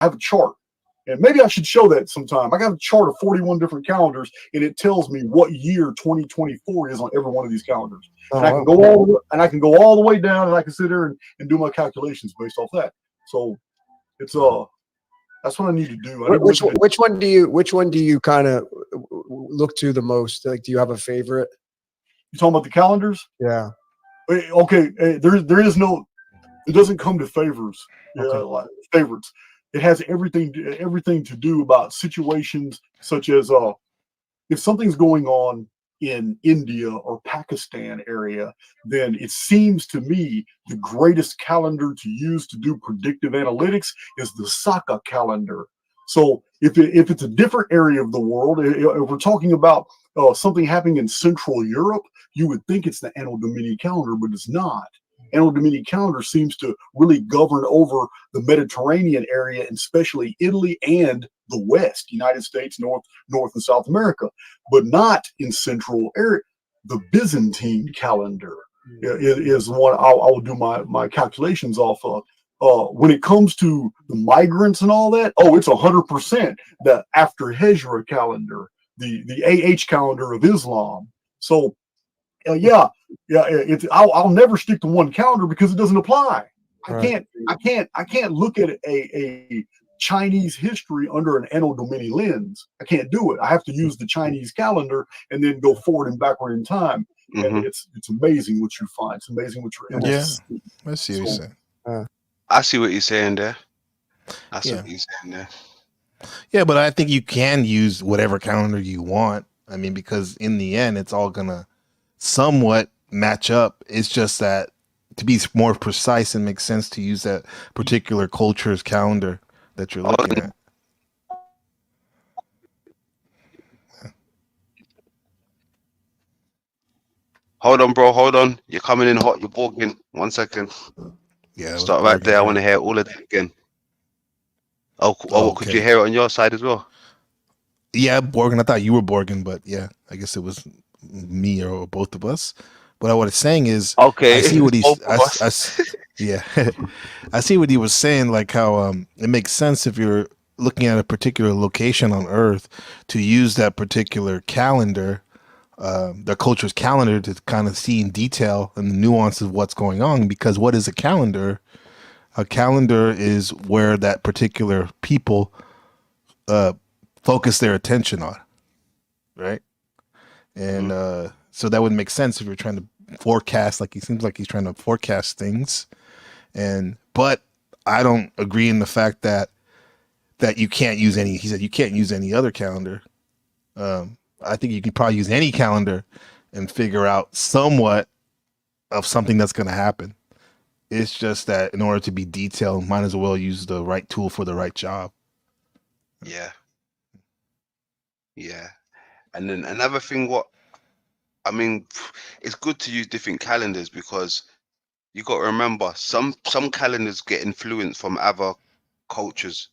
have a chart. And maybe I should show that sometime. I got a chart of 41 different calendars, and it tells me what year 2024 is on every one of these calendars. And I can go all the way down, and I can sit there and do my calculations based off that. So it's that's what I need to do. Which one do you kind of look to the most? Like, do you have a favorite? You talking about the calendars? Yeah. Okay. There is no. It doesn't come to favors. Like favorites. It has everything to do about situations such as if something's going on in India or Pakistan area, then it seems to me the greatest calendar to use to do predictive analytics is the Saka calendar. So if it's a different area of the world, if we're talking about something happening in Central Europe, you would think it's the Anno Domini calendar, but it's not. Anno Domini calendar seems to really govern over the Mediterranean area, and especially Italy and the West, United States, North and South America, but not in Central area. The Byzantine calendar is one I'll do my calculations off of. When it comes to the migrants and all that, it's 100% the After Hejra calendar, the AH calendar of Islam. So I'll never stick to one calendar because it doesn't apply. I can't look at a Chinese history under an Anno Domini lens. I can't do it. I have to use the Chinese calendar and then go forward and backward in time. Mm-hmm. And it's amazing what you find. It's amazing what you're able to see. I see what you're saying. I see what you're saying there. I see what you're saying there. Yeah, but I think you can use whatever calendar you want. I mean, because in the end, it's all gonna somewhat match up. It's just that to be more precise and make sense to use that particular culture's calendar that you're looking at. Hold on, bro. Hold on. You're coming in hot. You're Borgin. 1 second. Yeah. Start right there. I want to hear all of that again. Could you hear it on your side as well? Yeah, Borgin. I thought you were Borgin, but yeah, I guess it was me or both of us. What I was saying is, I see what he's. Yeah, I see what he was saying. Like how it makes sense if you're looking at a particular location on Earth to use that particular calendar, their culture's calendar, to kind of see in detail and the nuances of what's going on. Because what is a calendar? A calendar is where that particular people focus their attention on, right? And so that would make sense if you're trying to forecast. Like, he seems like he's trying to forecast things, but I don't agree in the fact that you can't use any. He said you can't use any other calendar. I think you can probably use any calendar and figure out somewhat of something that's going to happen. It's just that in order to be detailed, might as well use the right tool for the right job. Yeah. And then another thing, it's good to use different calendars because you got to remember some calendars get influenced from other cultures,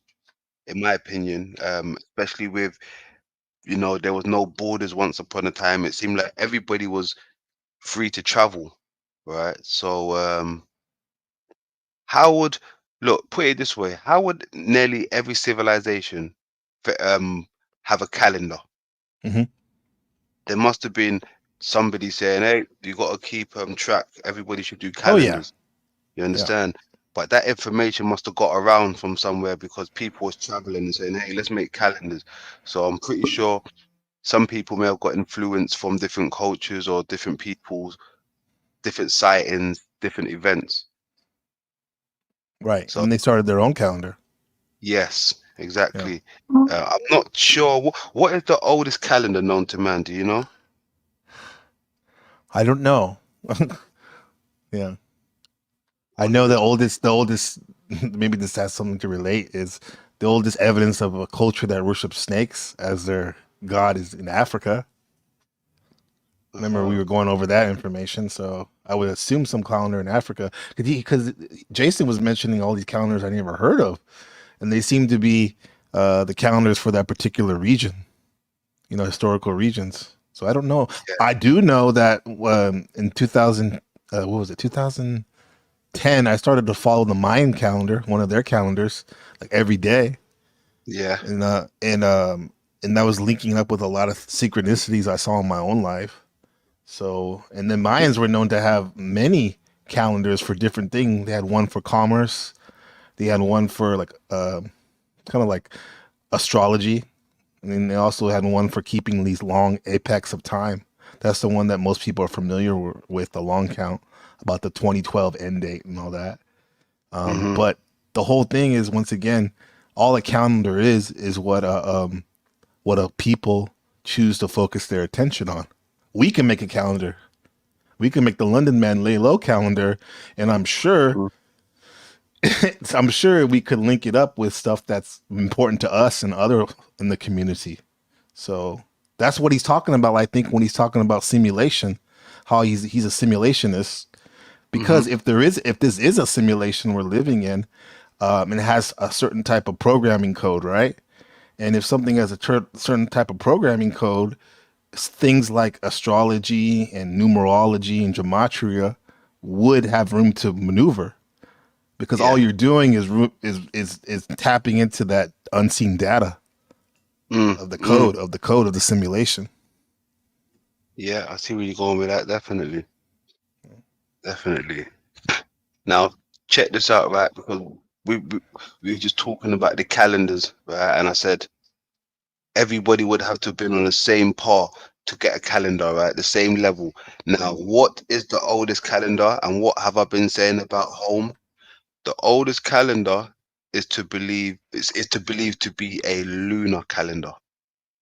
in my opinion, especially with, there was no borders once upon a time. It seemed like everybody was free to travel, right? So put it this way, how would nearly every civilization have a calendar? Mm-hmm. There must have been somebody saying, hey, you got to keep track. Everybody should do calendars. You understand? But that information must have got around from somewhere because people was traveling and saying, hey, let's make calendars. So I'm pretty sure some people may have got influence from different cultures or different people's different sightings, different events. Right. So, and they started their own calendar. Yes, exactly. Yeah. I'm not sure. What is the oldest calendar known to man? Do you know? I don't know. Yeah. I know the oldest, maybe this has something to relate, is the oldest evidence of a culture that worships snakes as their god is in Africa. Remember, we were going over that information, so I would assume some calendar in Africa. Because Jason was mentioning all these calendars I never heard of, and they seem to be the calendars for that particular region, historical regions. So I don't know. Yeah. I do know that in 2000, what was it, 2000? 10, I started to follow the Mayan calendar, one of their calendars, like every day. Yeah. And that was linking up with a lot of synchronicities I saw in my own life. So, and then Mayans were known to have many calendars for different things. They had one for commerce. They had one for like kind of like astrology. And then they also had one for keeping these long apex of time. That's the one that most people are familiar with, the long count, about the 2012 end date and all that. But the whole thing is, once again, all a calendar is what a people choose to focus their attention on. We can make a calendar. We can make the London Man Lay Low calendar, and I'm sure we could link it up with stuff that's important to us and other in the community. So that's what he's talking about, I think, when he's talking about simulation, how he's a simulationist. Because if this is a simulation we're living in, and it has a certain type of programming code, right? And if something has a certain type of programming code, things like astrology and numerology and gematria would have room to maneuver, because all you're doing is tapping into that unseen data of the code of the simulation. Yeah, I see where you're going with that. Definitely. Now, check this out, right? Because we were just talking about the calendars, right? And I said everybody would have to have been on the same par to get a calendar, right? The same level. Now, what is the oldest calendar, and what have I been saying about home? The oldest calendar is to believe to be a lunar calendar.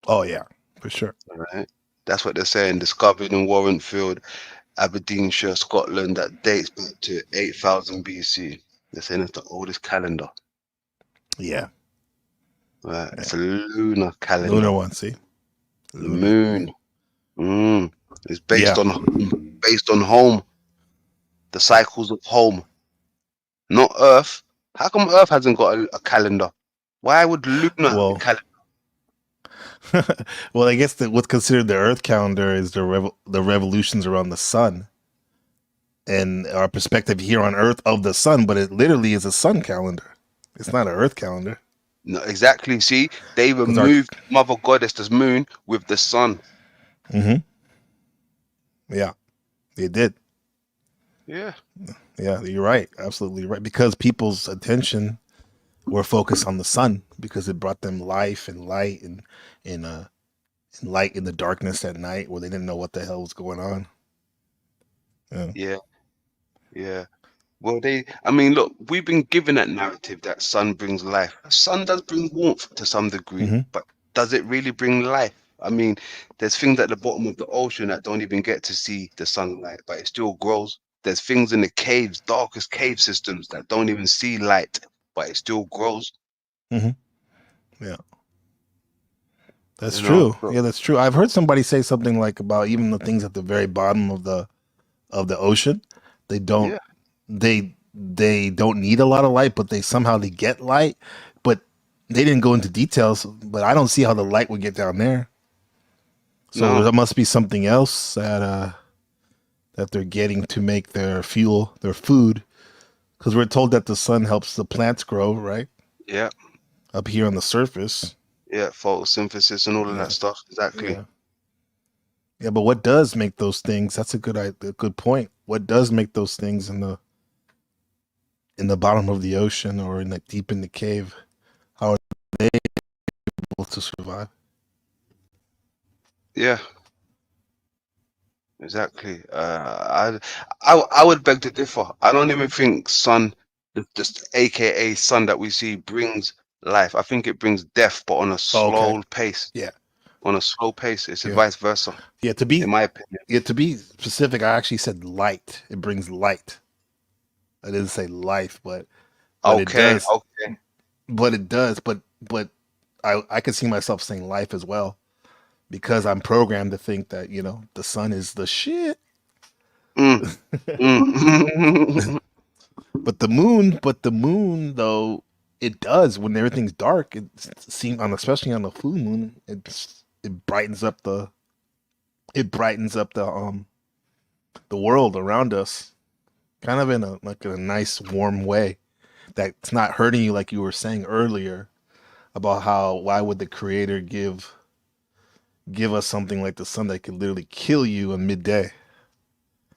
Oh yeah, for sure. All right, that's what they're saying. Discovered in Warrantfield, Aberdeenshire, Scotland. That dates back to 8000 BC. They're saying it's the oldest calendar. Yeah. Right. It's a lunar calendar. Lunar one, see? The moon. It's based on home. The cycles of home. Not Earth. How come Earth hasn't got a calendar? Why would lunar have a calendar? Well, I guess what's considered the Earth calendar is the revolutions around the sun, and our perspective here on Earth of the sun. But it literally is a sun calendar. It's not an Earth calendar. No, exactly. See, they removed Mother Goddess, the moon, with the sun. Yeah, they did. Yeah, you're right. Absolutely right. Because people's attention were focused on the sun, because it brought them life and light and light in the darkness at night, where they didn't know what the hell was going on. Yeah. Well, I mean, look, we've been given that narrative that sun brings life. Sun does bring warmth to some degree, but does it really bring life? I mean, there's things at the bottom of the ocean that don't even get to see the sunlight, but it still grows. There's things in the caves, darkest cave systems, that don't even see light, but it still grows. Yeah. That's true. Yeah, that's true. I've heard somebody say something like about even the things at the very bottom of the ocean, they don't they don't need a lot of light, but they get light. But they didn't go into details, but I don't see how the light would get down there. So there must be something else that they're getting to make their fuel, their food, because we're told that the sun helps the plants grow, right? Yeah. Up here on the surface. Yeah, photosynthesis and all of that stuff. Exactly. Yeah, but what does make those things? That's a good point. What does make those things in the bottom of the ocean or deep in the cave? How are they able to survive? Yeah. Exactly. I would beg to differ. I don't even think sun, just AKA sun that we see, brings life. I think it brings death, but on a slow pace. Yeah. On a slow pace. It's vice versa. Yeah, in my opinion. Yeah, to be specific, I actually said light. It brings light. I didn't say life, but it does. Okay. But it does. But I could see myself saying life as well, because I'm programmed to think that, the sun is the shit. But the moon though, it does, when everything's dark, it seems, especially on the full moon, it brightens up the world around us. kind of in a nice warm way that's not hurting you, like you were saying earlier about why would the creator give us something like the sun that could literally kill you in midday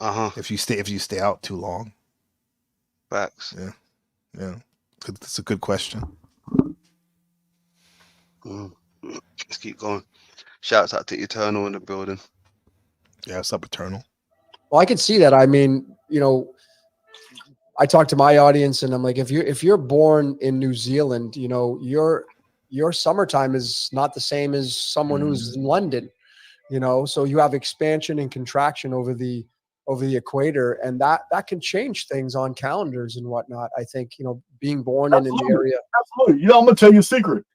if you stay out too long. Facts. Yeah, it's a good question. Let's keep going. Shouts out to Eternal in the building. Yeah, what's up, Eternal? Well, I could see that. I mean, I talk to my audience and I'm like, if you're born in New Zealand, your summertime is not the same as someone who's in London, so you have expansion and contraction over the equator, and that can change things on calendars and whatnot. I think, being born in an area. Absolutely. I'm going to tell you a secret.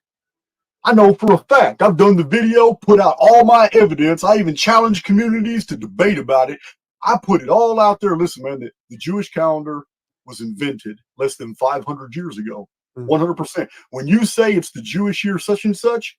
I know for a fact. I've done the video, put out all my evidence. I even challenged communities to debate about it. I put it all out there. Listen, man, the Jewish calendar was invented less than 500 years ago. 100%. When you say it's the Jewish year such and such,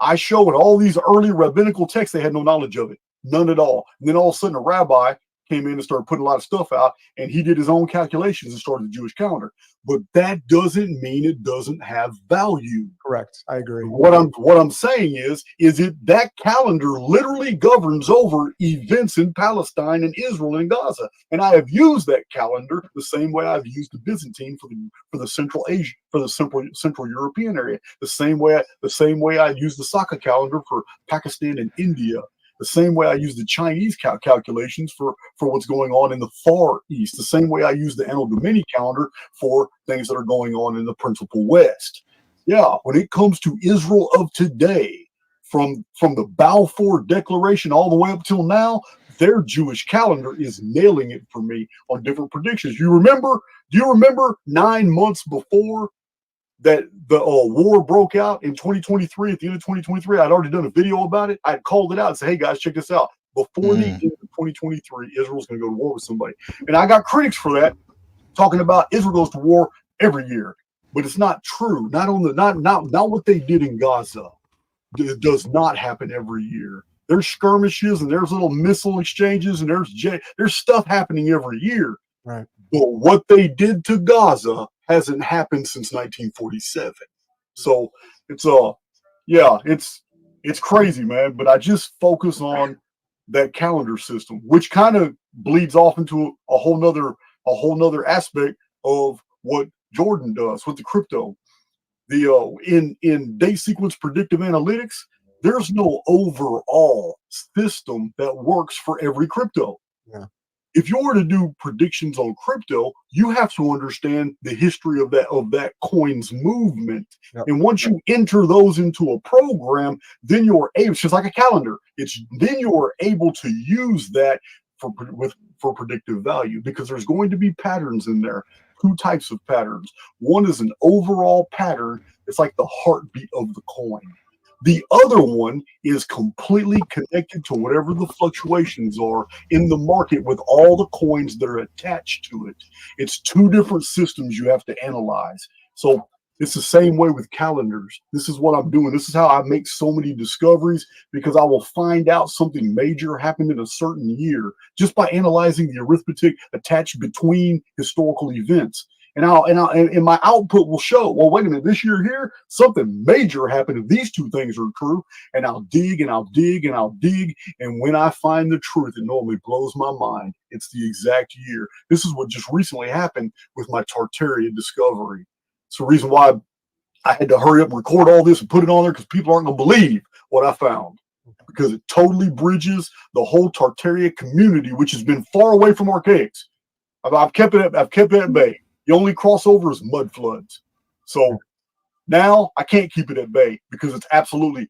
I show in all these early rabbinical texts, they had no knowledge of it. None at all. And then all of a sudden a rabbi came in and started putting a lot of stuff out, and he did his own calculations and started the Jewish calendar. But that doesn't mean it doesn't have value. Correct. I agree. What I'm saying is that calendar literally governs over events in Palestine and Israel and Gaza. And I have used that calendar the same way I've used the Byzantine for the Central Asia, for the Central European area. The same way I use the Saka calendar for Pakistan and India. The same way I use the Chinese calculations for what's going on in the Far East. The same way I use the Anno Domini calendar for things that are going on in the Principal West. Yeah, when it comes to Israel of today, from the Balfour Declaration all the way up till now, their Jewish calendar is nailing it for me on different predictions. Do you remember 9 months before that the war broke out in 2023, at the end of 2023, I'd already done a video about it. I'd called it out and said, hey guys, check this out. Before the end of 2023, Israel's going to go to war with somebody. And I got critics for that, talking about Israel goes to war every year. But it's not true. Not what they did in Gaza. It does not happen every year. There's skirmishes and there's little missile exchanges and there's stuff happening every year. Right. But what they did to Gaza hasn't happened since 1947. So it's crazy, man. But I just focus on that calendar system, which kind of bleeds off into a whole nother aspect of what Jordan does with the crypto. In date sequence predictive analytics, there's no overall system that works for every crypto. Yeah. If you were to do predictions on crypto, you have to understand the history of that coin's movement. Yep. And once you enter those into a program, then you're able, it's just like a calendar. Then you're able to use that for predictive value, because there's going to be patterns in there. Two types of patterns. One is an overall pattern. It's like the heartbeat of the coin. The other one is completely connected to whatever the fluctuations are in the market with all the coins that are attached to it. It's two different systems you have to analyze. So it's the same way with calendars. This is what I'm doing. This is how I make so many discoveries, because I will find out something major happened in a certain year just by analyzing the arithmetic attached between historical events. And my output will show, well, wait a minute, this year here, something major happened if these two things are true. And I'll dig and I'll dig and I'll dig. And when I find the truth, it normally blows my mind. It's the exact year. This is what just recently happened with my Tartaria discovery. It's the reason why I had to hurry up and record all this and put it on there, because people aren't going to believe what I found. Because it totally bridges the whole Tartaria community, which has been far away from archaics. I've kept it at bay. The only crossover is mud floods. So now I can't keep it at bay because it's absolutely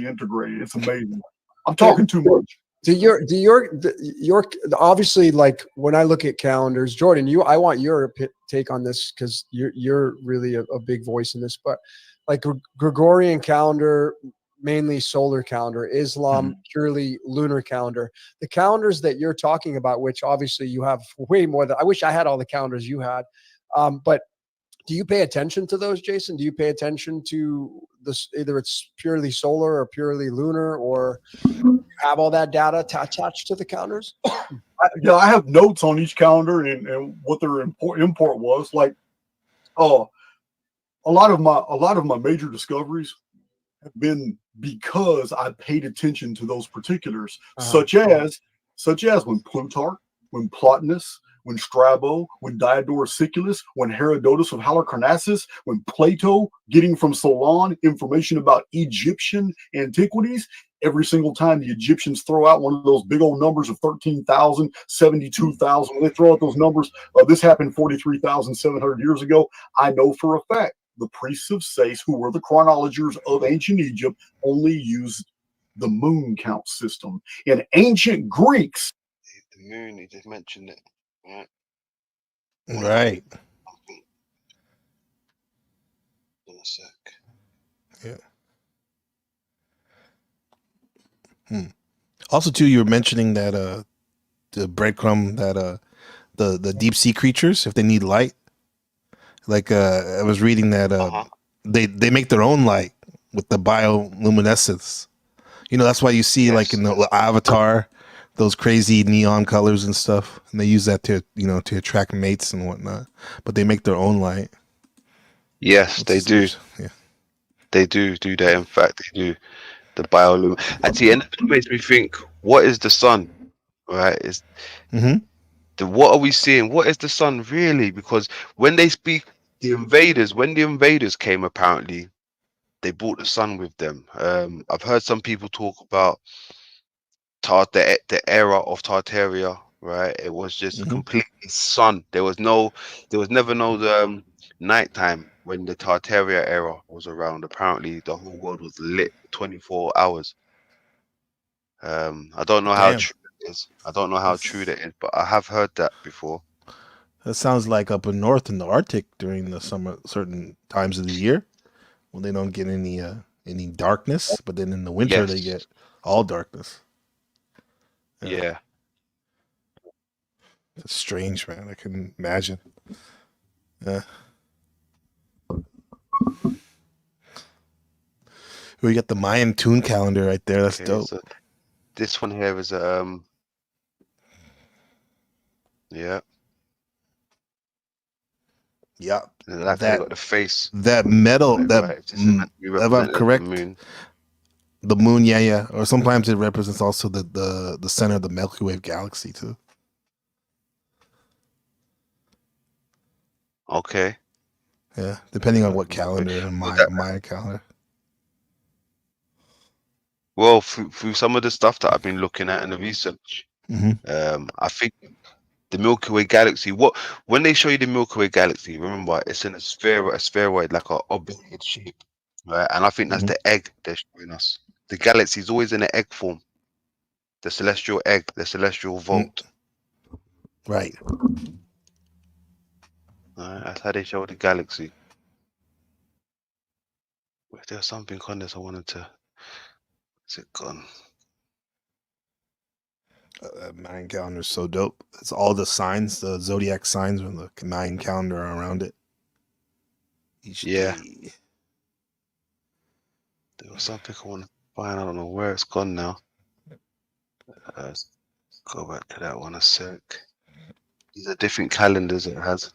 integrated. It's amazing. I'm talking too much. Do your obviously, like when I look at calendars, Jordan, I want your take on this, because you're really a big voice in this. But like Gregorian calendar, mainly solar calendar, Islam purely lunar calendar. The calendars that you're talking about, which obviously you have way more than I wish I had all the calendars you had. But do you pay attention to those, Jason? Do you pay attention to this, either it's purely solar or purely lunar, or have all that data attached to the calendars? I have notes on each calendar and what their import was. Like, a lot of my major discoveries have been because I paid attention to those particulars, such as when Plutarch, when Plotinus, when Strabo, when Diodorus Siculus, when Herodotus of Halicarnassus, when Plato getting from Solon information about Egyptian antiquities. Every single time the Egyptians throw out one of those big old numbers of 13,000, 72,000, when they throw out those numbers, this happened 43,700 years ago. I know for a fact the priests of Sais, who were the chronologers of ancient Egypt, only used the moon count system. In ancient Greeks, the moon, he just mentioned it. Right. In a sec. Yeah. Also, too, you were mentioning that the breadcrumb that the deep sea creatures, if they need light, like I was reading that they make their own light with the bioluminescence. That's why you see like in the Avatar, those crazy neon colors and stuff, and they use that to to attract mates and whatnot. But they make their own light. Yes, they do. Yeah, they do that. In fact, they do. The bioluminescence. At the end, it makes me think: what is the sun? Right? What are we seeing? What is the sun really? Because when they speak, when the invaders came, apparently they brought the sun with them. I've heard some people talk about the era of Tartaria. Right? It was just completely sun. There was never no nighttime when the Tartaria era was around. Apparently, the whole world was lit 24 hours. I don't know how true it is. I don't know how true that is, but I have heard that before. That sounds like up in north in the Arctic during the summer, certain times of the year when they don't get any darkness, but then in the winter they get all darkness. Yeah. It's strange, man. I can imagine. Yeah. We got the Mayan tune calendar right there. That's dope. So this one here is yeah. Yeah. Like they got the face. That metal, if I'm correct. The moon, yeah. Or sometimes it represents also the center of the Milky Way galaxy too. Okay. Yeah, depending on what calendar, Maya calendar. Well, through some of the stuff that I've been looking at in the research, I think the Milky Way galaxy. When they show you the Milky Way galaxy, remember it's in a spheroid, like a oblate shape, right? And I think that's the egg they're showing us. The galaxy is always in an egg form. The celestial egg, the celestial vault. Right. That's how they show the galaxy. There's something on this I wanted to. Is it gone? Mayan calendar is so dope. It's all the signs, the zodiac signs on the Mayan calendar are around it. Each day. There was something I want to find. I don't know where it's gone now. Let's go back to that one a sec. These are different calendars it has.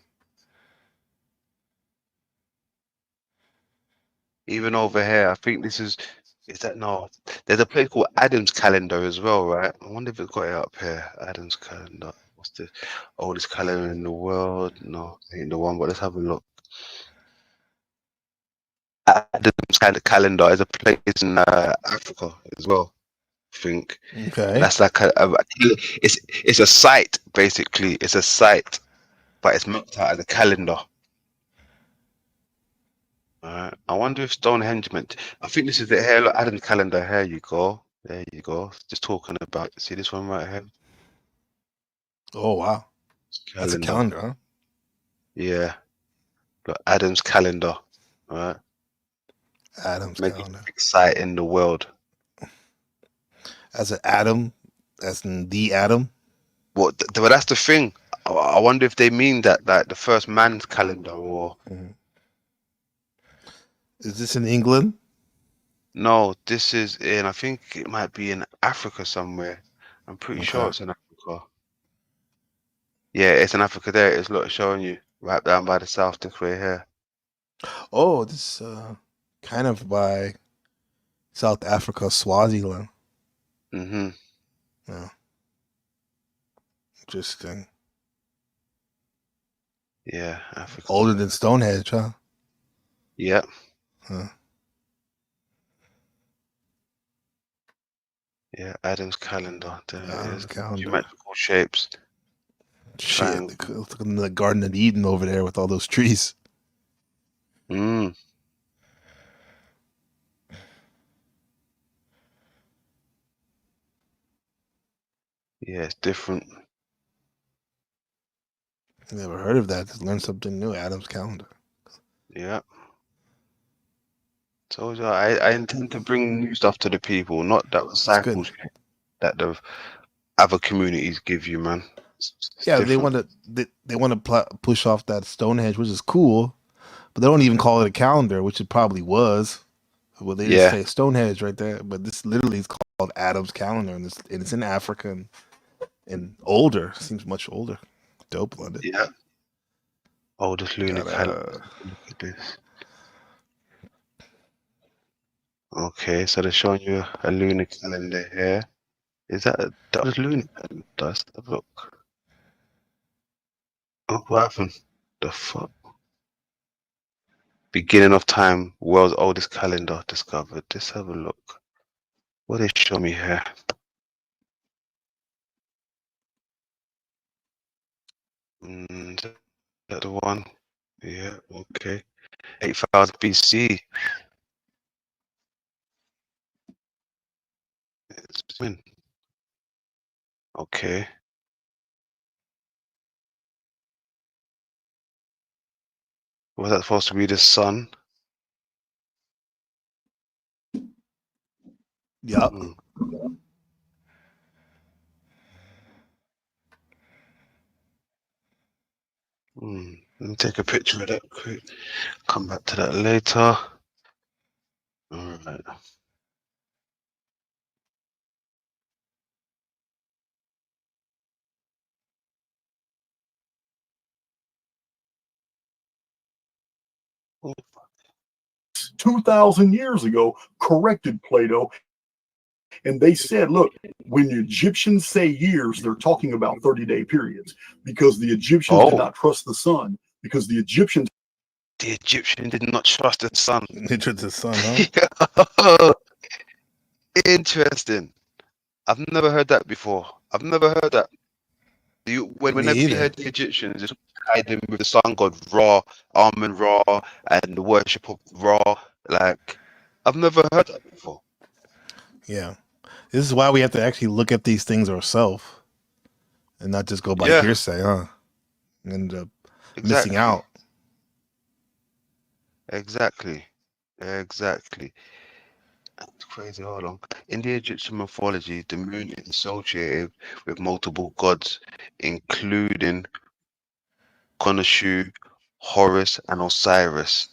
Even over here, I think this is that no? There's a place called Adam's calendar as well, right? I wonder if it's got it up here. Adam's calendar. What's the oldest calendar in the world? No, ain't the one. But let's have a look. Adam's calendar is a place in Africa as well. I think. Okay. That's like it's a site basically. It's a site, but it's marked out as a calendar. I wonder if Stonehenge meant. I think this is the here. Look, Adam's calendar. Here you go. There you go. Just talking about. See this one right here. Oh wow, calendar. That's a calendar, huh? Yeah. Look, Adam's calendar. All right. Adam's calendar. Exciting the world. As an atom, as in the atom. Well, that's the thing. I wonder if they mean that, like the first man's calendar, or. Is this in England? No, this is in. I think it might be in Africa somewhere. I'm pretty sure Okay. it's in Africa. Yeah, it's in Africa. There it is. Look, showing you right down by the south, this way here. Oh, this kind of by South Africa, Swaziland. Mm-hmm. Yeah. Interesting. Yeah, Africa. Older than Stonehenge, huh? Yeah. Huh. Yeah, Adam's calendar. There it is. Calendar. Geometrical shapes. Shit, look at the Garden of Eden over there with all those trees. Mm. Yeah, it's different. Never heard of that. Just learned something new. Adam's calendar. Yeah. Told you, I intend to bring new stuff to the people, not that recycled shit that the other communities give you, man. It's yeah, different. they want to push off that Stonehenge, which is cool, but they don't even call it a calendar, which it probably was. Well, they just say Stonehenge right there, but this literally is called Adam's calendar, and it's in Africa and older. Seems much older. Dope, London. Yeah. Oh, this lunar calendar. Look at this. Okay, so they're showing you a lunar calendar here. Is that was lunar calendar? Let's have a look. Oh, what happened? The fuck? Beginning of time, world's oldest calendar discovered. Let's have a look. What they show me here? Is that the one? Yeah, okay. 8,000 BC. It's when? Okay. Was that supposed to be the sun? Yeah. Let me take a picture of that quick. Come back to that later. All right. 2,000 years ago, corrected Plato. And they said, look, when the Egyptians say years, they're talking about 30-day periods because the Egyptians did not trust the sun because the Egyptians. The Egyptian did not trust the sun. They trust the sun, huh? Interesting. I've never heard that before. I've never heard that. Whenever you heard the Egyptians, it's tied in with the sun god Ra, Amun Ra, and the worship of Ra. Like, I've never heard that before. Yeah. This is why we have to actually look at these things ourselves and not just go by hearsay, huh? And missing out. Exactly. That's crazy. Hold on. In the Egyptian mythology, the moon is associated with multiple gods, including Khonshu, Horus, and Osiris.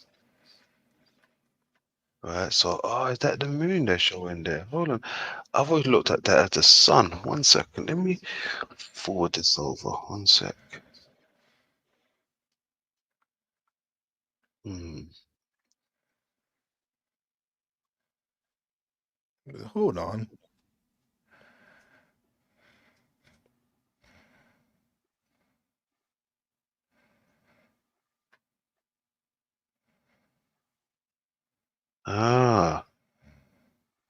Right, so is that the moon they're showing there? Hold on. I've always looked at that as the sun. 1 second. Let me forward this over. 1 sec. Hold on.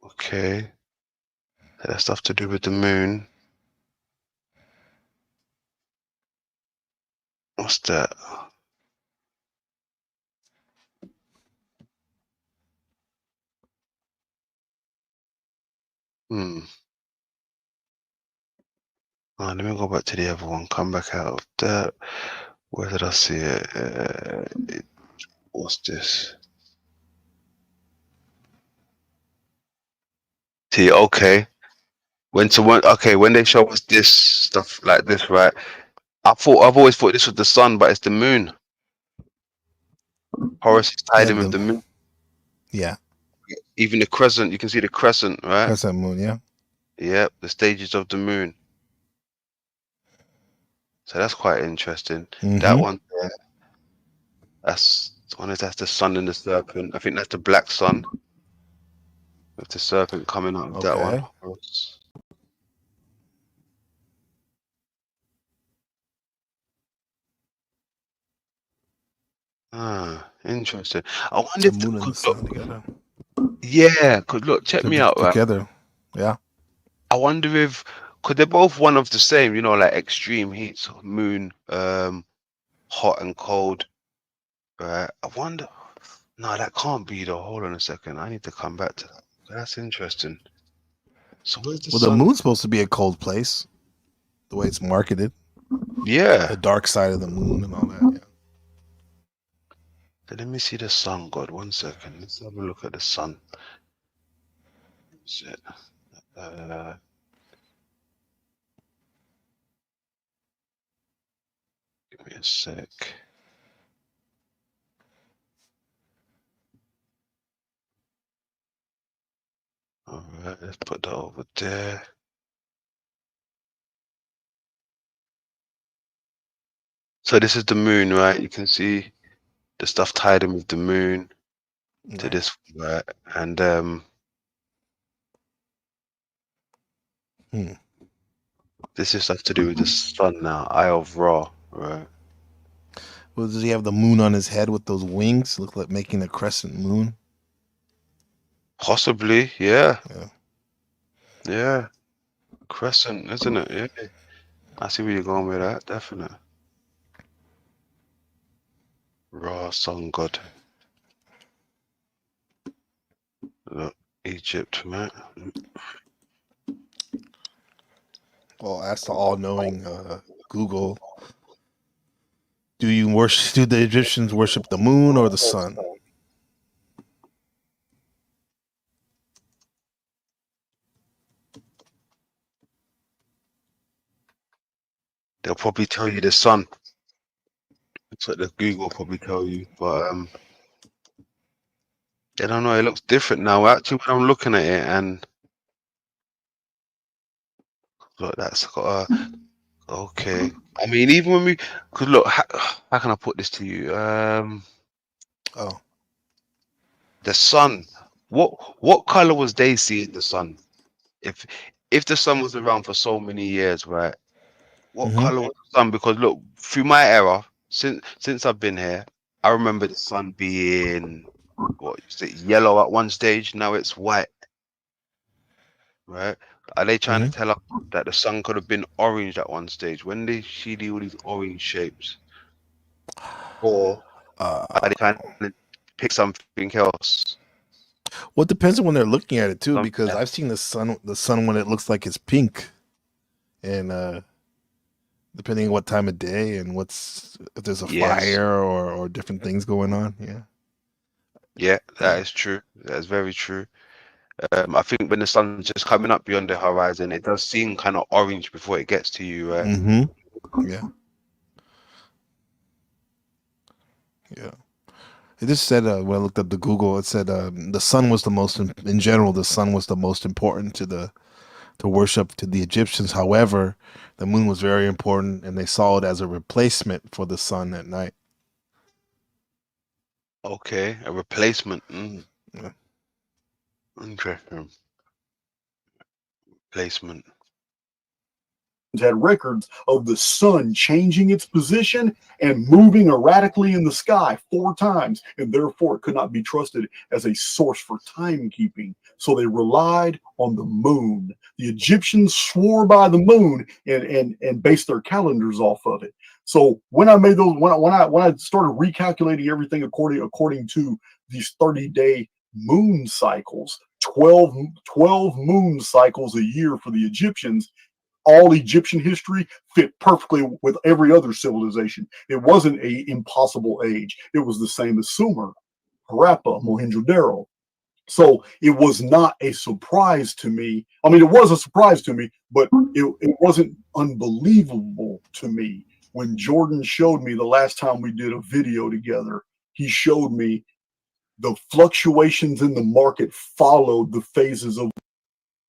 Okay. That's stuff to do with the moon. What's that? Let me go back to the other one. Come back out of that. Where did I see it? What's this? See, okay. When they show us this stuff like this, right? I've always thought this was the sun, but it's the moon. Horus is tied in with the moon. Yeah. Even the crescent, you can see the crescent, right? Crescent moon, yeah. Yep, the stages of the moon. So that's quite interesting. That one there, that's the sun and the serpent. I think that's the black sun with the serpent coming out of that one. Ah, interesting. I wonder if the moon and the sun together. Yeah, cause look, check me out, right? Together, yeah. I wonder if, cause they're both one of the same, you know, like extreme heat, so moon, hot and cold, right? I wonder. No, that can't be though. Hold on a second. I need to come back to that. That's interesting. So where's the sun? The moon's supposed to be a cold place, the way it's marketed. Yeah. The dark side of the moon and all that. Yeah. Let me see the sun, God. 1 second. Let's have a look at the sun. Shit. Give me a sec. All right, let's put that over there. So this is the moon, right? You can see the stuff tied in with the moon to this, right? And this is stuff to do with the sun now, Eye of Ra, right? Well, does he have the moon on his head with those wings? Look like making a crescent moon. Possibly, yeah. Yeah. Crescent, isn't it? Yeah. I see where you're going with that, definitely. Ra, sun god. Look, Egypt, man. Well, ask the all-knowing Google. Do the Egyptians worship the moon or the sun? They'll probably tell you the sun. That's what the Google probably tell you, but I don't know. It looks different now. Actually, when I'm looking at it, and look, that's got a okay. I mean, even when cause look, how can I put this to you? The sun. What color was they seeing the sun? If the sun was around for so many years, right? What color was the sun? Because look, through my era, since I've been here, I remember the sun being yellow at one stage. Now it's white, right? Are they trying to tell us that the sun could have been orange at one stage? When they see all these orange shapes, or are they trying to pick something else? Well, it depends on when they're looking at it too, because I've seen the sun when it looks like it's pink, and depending on what time of day and if there's a fire or different things going on. Yeah, that is true. That's very true. I think when the sun's just coming up beyond the horizon, it does seem kind of orange before it gets to you, right? Yeah. It just said when I looked up the Google, it said the sun was the most in general. The sun was the most important to worship to the Egyptians. However, the moon was very important, and they saw it as a replacement for the sun at night. Okay, a replacement. Yeah. Interesting. Replacement. Had records of the sun changing its position and moving erratically in the sky 4 times, and therefore it could not be trusted as a source for timekeeping. So they relied on the moon. The Egyptians swore by the moon and based their calendars off of it. So when I made those, when I started recalculating everything according to these 30-day moon cycles, 12 moon cycles a year for the Egyptians, all Egyptian history fit perfectly with every other civilization. It wasn't an impossible age. It was the same as Sumer, Harappa, Mohenjo-Daro. So it was not a surprise to me. I mean, it was a surprise to me, but it wasn't unbelievable to me. When Jordan showed me the last time we did a video together, he showed me the fluctuations in the market followed the phases of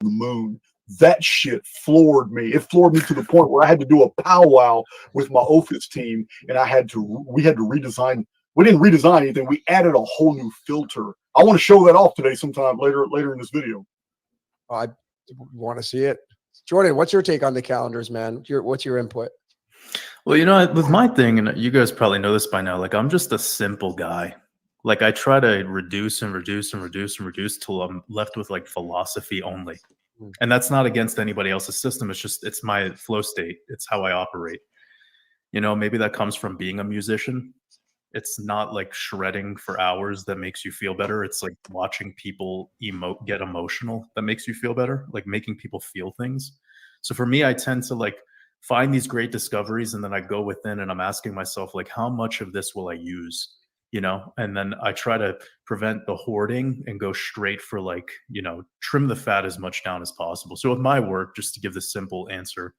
the moon. That shit floored me. It floored me to the point where I had to do a powwow with my OFIS team, and we had to redesign. We didn't redesign anything. We added a whole new filter. I want to show that off today sometime later in this video. I want to see it. Jordan, what's your take on the calendars, man? What's your input? Well, with my thing, and you guys probably know this by now, like I'm just a simple guy. Like I try to reduce till I'm left with like philosophy only. And that's not against anybody else's system. It's my flow state. It's how I operate. Maybe that comes from being a musician. It's not like shredding for hours that makes you feel better. It's like watching people get emotional that makes you feel better, like making people feel things. So for me, I tend to like find these great discoveries, and then I go within and I'm asking myself, like, how much of this will I use? And then I try to prevent the hoarding and go straight for like, trim the fat as much down as possible. So with my work, just to give the simple answer,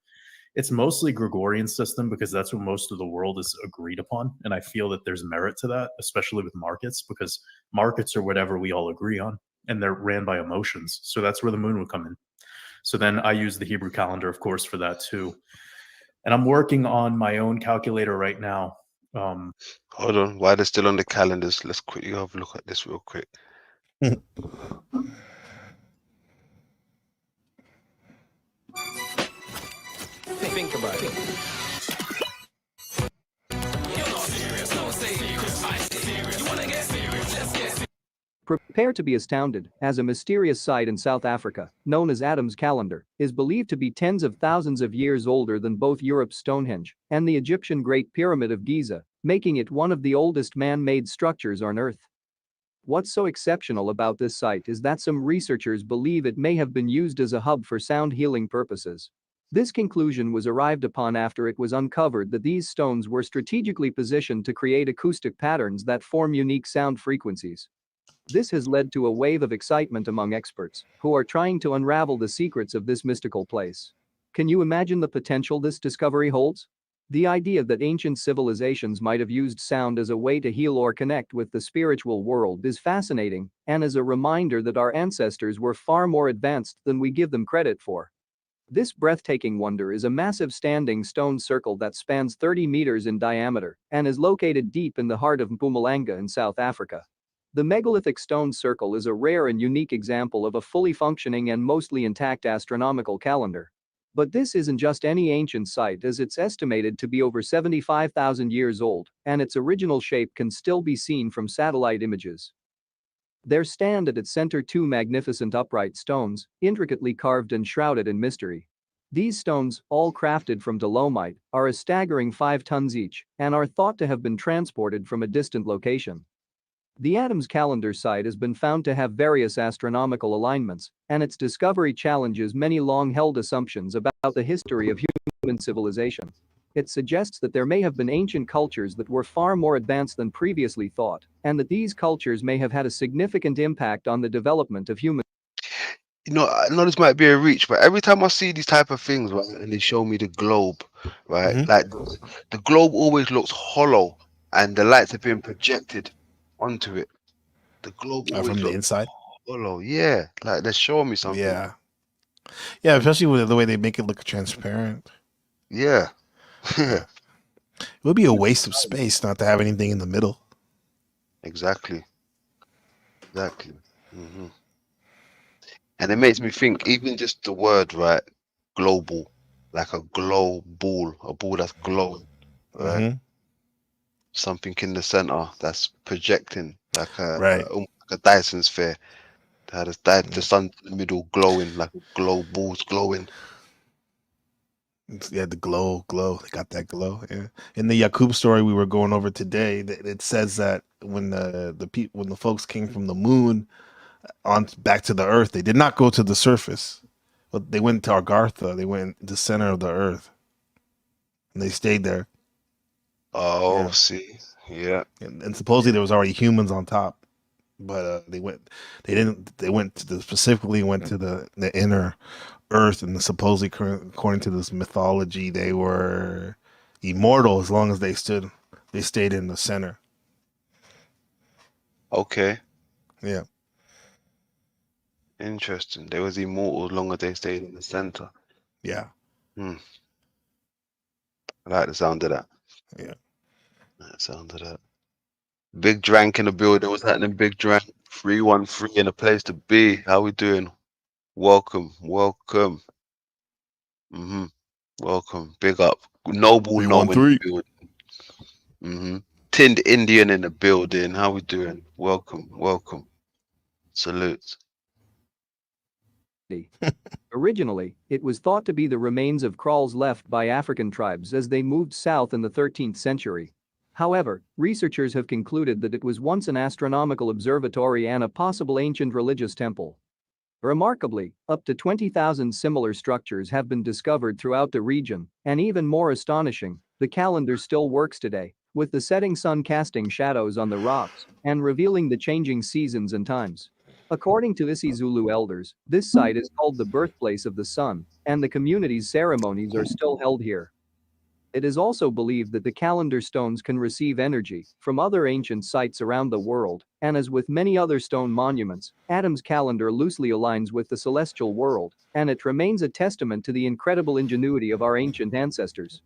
it's mostly Gregorian system because that's what most of the world is agreed upon. And I feel that there's merit to that, especially with markets, because markets are whatever we all agree on and they're ran by emotions. So that's where the moon would come in. So then I use the Hebrew calendar, of course, for that too. And I'm working on my own calculator right now. Hold on, while they're still on the calendars, let's quickly have a look at this real quick. Think about it. Prepare to be astounded, as a mysterious site in South Africa, known as Adam's Calendar, is believed to be tens of thousands of years older than both Europe's Stonehenge and the Egyptian Great Pyramid of Giza, making it one of the oldest man-made structures on Earth. What's so exceptional about this site is that some researchers believe it may have been used as a hub for sound healing purposes. This conclusion was arrived upon after it was uncovered that these stones were strategically positioned to create acoustic patterns that form unique sound frequencies. This has led to a wave of excitement among experts who are trying to unravel the secrets of this mystical place. Can you imagine the potential this discovery holds? The idea that ancient civilizations might have used sound as a way to heal or connect with the spiritual world is fascinating and is a reminder that our ancestors were far more advanced than we give them credit for. This breathtaking wonder is a massive standing stone circle that spans 30 meters in diameter and is located deep in the heart of Mpumalanga in South Africa. The megalithic stone circle is a rare and unique example of a fully functioning and mostly intact astronomical calendar. But this isn't just any ancient site, as it's estimated to be over 75,000 years old, and its original shape can still be seen from satellite images. There stand at its center two magnificent upright stones, intricately carved and shrouded in mystery. These stones, all crafted from dolomite, are a staggering 5 tons each and are thought to have been transported from a distant location. The Adam's Calendar site has been found to have various astronomical alignments, and its discovery challenges many long-held assumptions about the history of human civilization. It suggests that there may have been ancient cultures that were far more advanced than previously thought, and that these cultures may have had a significant impact on the development of human. I know this might be a reach, but every time I see these type of things, right, and they show me the globe, right, like the globe always looks hollow, and the lights have been projected onto it. The globe from the inside. Hollow, yeah. Like they're showing me something. Yeah, especially with the way they make it look transparent. Yeah. It would be a waste of space not to have anything in the middle. Exactly. Mm-hmm. And it makes me think, even just the word, right? Global, like a glow ball, a ball that's glowing, right? Mm-hmm. Something in the center that's projecting, like right. like a Dyson sphere. The sun in the middle glowing, like a glow balls glowing. Yeah, the glow. They got that glow. Yeah. In the Yakub story we were going over today, it says that when the folks came from the moon on back to the earth, they did not go to the surface, but they went to Agartha. They went to the center of the earth, and they stayed there. Oh, yeah. See, yeah. And supposedly there was already humans on top, but they went to the inner earth, and supposedly, according to this mythology, they were immortal as long as they stayed in the center. Okay. Yeah. Interesting. They was immortal longer they stayed in the center. Yeah. I like the sound of that. Yeah. That sound of that. Big Drank in the building. What's happening, Big Drank? 313 in a place to be. How we doing? Welcome. Welcome. Welcome. Big up. Noble No in the 313. building. Tinned Indian in the building. How we doing? Welcome. Welcome. Salute. Originally, it was thought to be the remains of kraals left by African tribes as they moved south in the 13th century. However, researchers have concluded that it was once an astronomical observatory and a possible ancient religious temple. Remarkably, up to 20,000 similar structures have been discovered throughout the region, and even more astonishing, the calendar still works today, with the setting sun casting shadows on the rocks and revealing the changing seasons and times. According to isiZulu elders, this site is called the birthplace of the sun, and the community's ceremonies are still held here. It is also believed that the calendar stones can receive energy from other ancient sites around the world, and as with many other stone monuments, Adam's calendar loosely aligns with the celestial world, and it remains a testament to the incredible ingenuity of our ancient ancestors.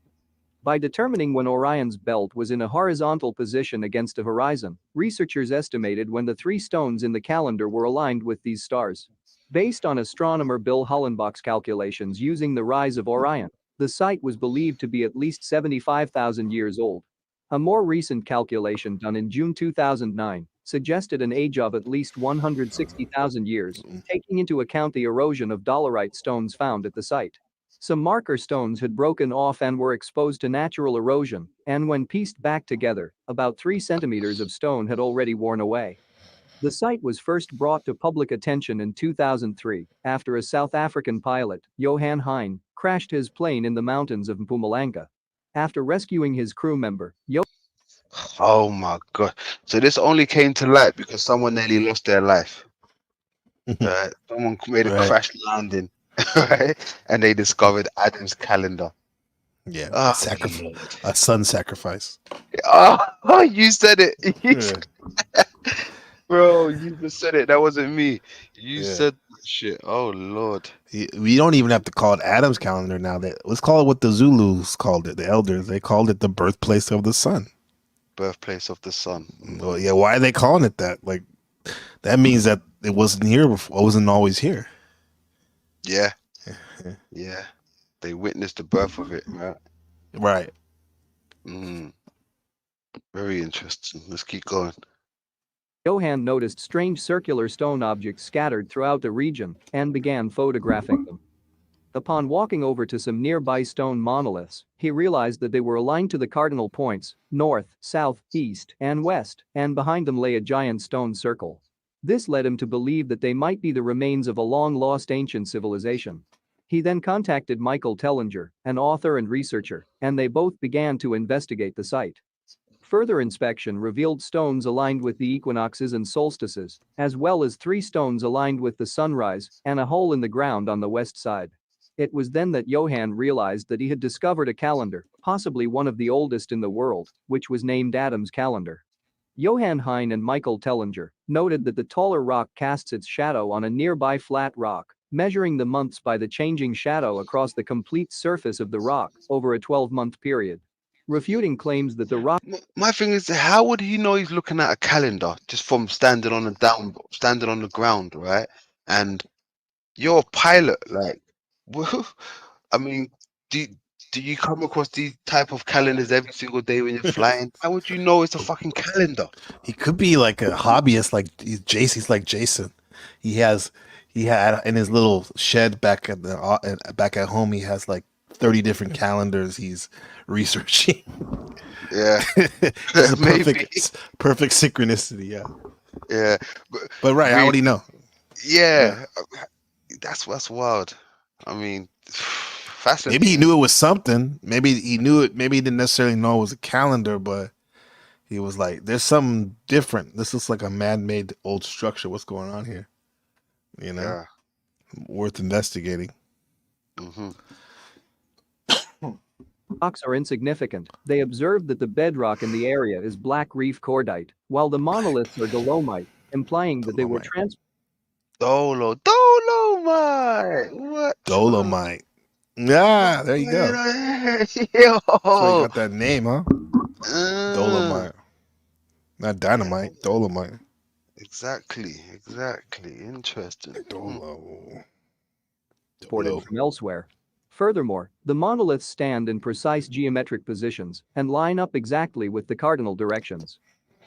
By determining when Orion's belt was in a horizontal position against a horizon, researchers estimated when the 3 stones in the calendar were aligned with these stars. Based on astronomer Bill Hullenbach's calculations using the rise of Orion, the site was believed to be at least 75,000 years old. A more recent calculation done in June 2009 suggested an age of at least 160,000 years, taking into account the erosion of dolerite stones found at the site. Some marker stones had broken off and were exposed to natural erosion, and when pieced back together, about 3 centimeters of stone had already worn away. The site was first brought to public attention in 2003 after a South African pilot, Johan Hein, crashed his plane in the mountains of Mpumalanga. After rescuing his crew member, Oh my God. So this only came to light because someone nearly lost their life. Right? Someone made a crash landing, right? And they discovered Adam's calendar. Yeah. Oh, a sun sacrifice. Oh, you said it. Bro, you just said it. That wasn't me. You said that shit. Oh Lord. We don't even have to call it Adam's calendar now. Let's call it what the Zulus called it. The elders, they called it the birthplace of the sun. Birthplace of the sun. Well, yeah. Why are they calling it that? Like, that means that it wasn't here before. It wasn't always here. Yeah. Yeah. They witnessed the birth of it, right? Right. Very interesting. Let's keep going. Johan noticed strange circular stone objects scattered throughout the region and began photographing them. Upon walking over to some nearby stone monoliths, he realized that they were aligned to the cardinal points, north, south, east, and west, and behind them lay a giant stone circle. This led him to believe that they might be the remains of a long-lost ancient civilization. He then contacted Michael Tellinger, an author and researcher, and they both began to investigate the site. Further inspection revealed stones aligned with the equinoxes and solstices, as well as 3 stones aligned with the sunrise and a hole in the ground on the west side. It was then that Johan realized that he had discovered a calendar, possibly one of the oldest in the world, which was named Adam's calendar. Johan Hein and Michael Tellinger noted that the taller rock casts its shadow on a nearby flat rock, measuring the months by the changing shadow across the complete surface of the rock over a 12-month period. Refuting claims that the rock. My thing is, how would he know he's looking at a calendar just from standing on the ground, right? And you're a pilot, like, I mean, do you come across these type of calendars every single day when you're flying? How would you know it's a fucking calendar? He could be like a hobbyist, like He's like Jason. He had in his little shed back at home. He has like 30 different calendars he's researching. Yeah. perfect synchronicity. Yeah. But right, how would he know? Yeah. That's wild. I mean, fascinating. Maybe he knew it was something. Maybe he knew it. Maybe he didn't necessarily know it was a calendar, but he was like, there's something different. This looks like a man-made old structure. What's going on here? You know, worth investigating. Rocks are insignificant. They observed that the bedrock in the area is black reef cordite, while the monoliths are dolomite, implying that they were Dolomite. What? Dolomite. Yeah, there you go. Yo. So you got that name, huh? Dolomite. Not dynamite, Dolomite. Exactly. Interesting. transported from elsewhere. Furthermore, the monoliths stand in precise geometric positions and line up exactly with the cardinal directions.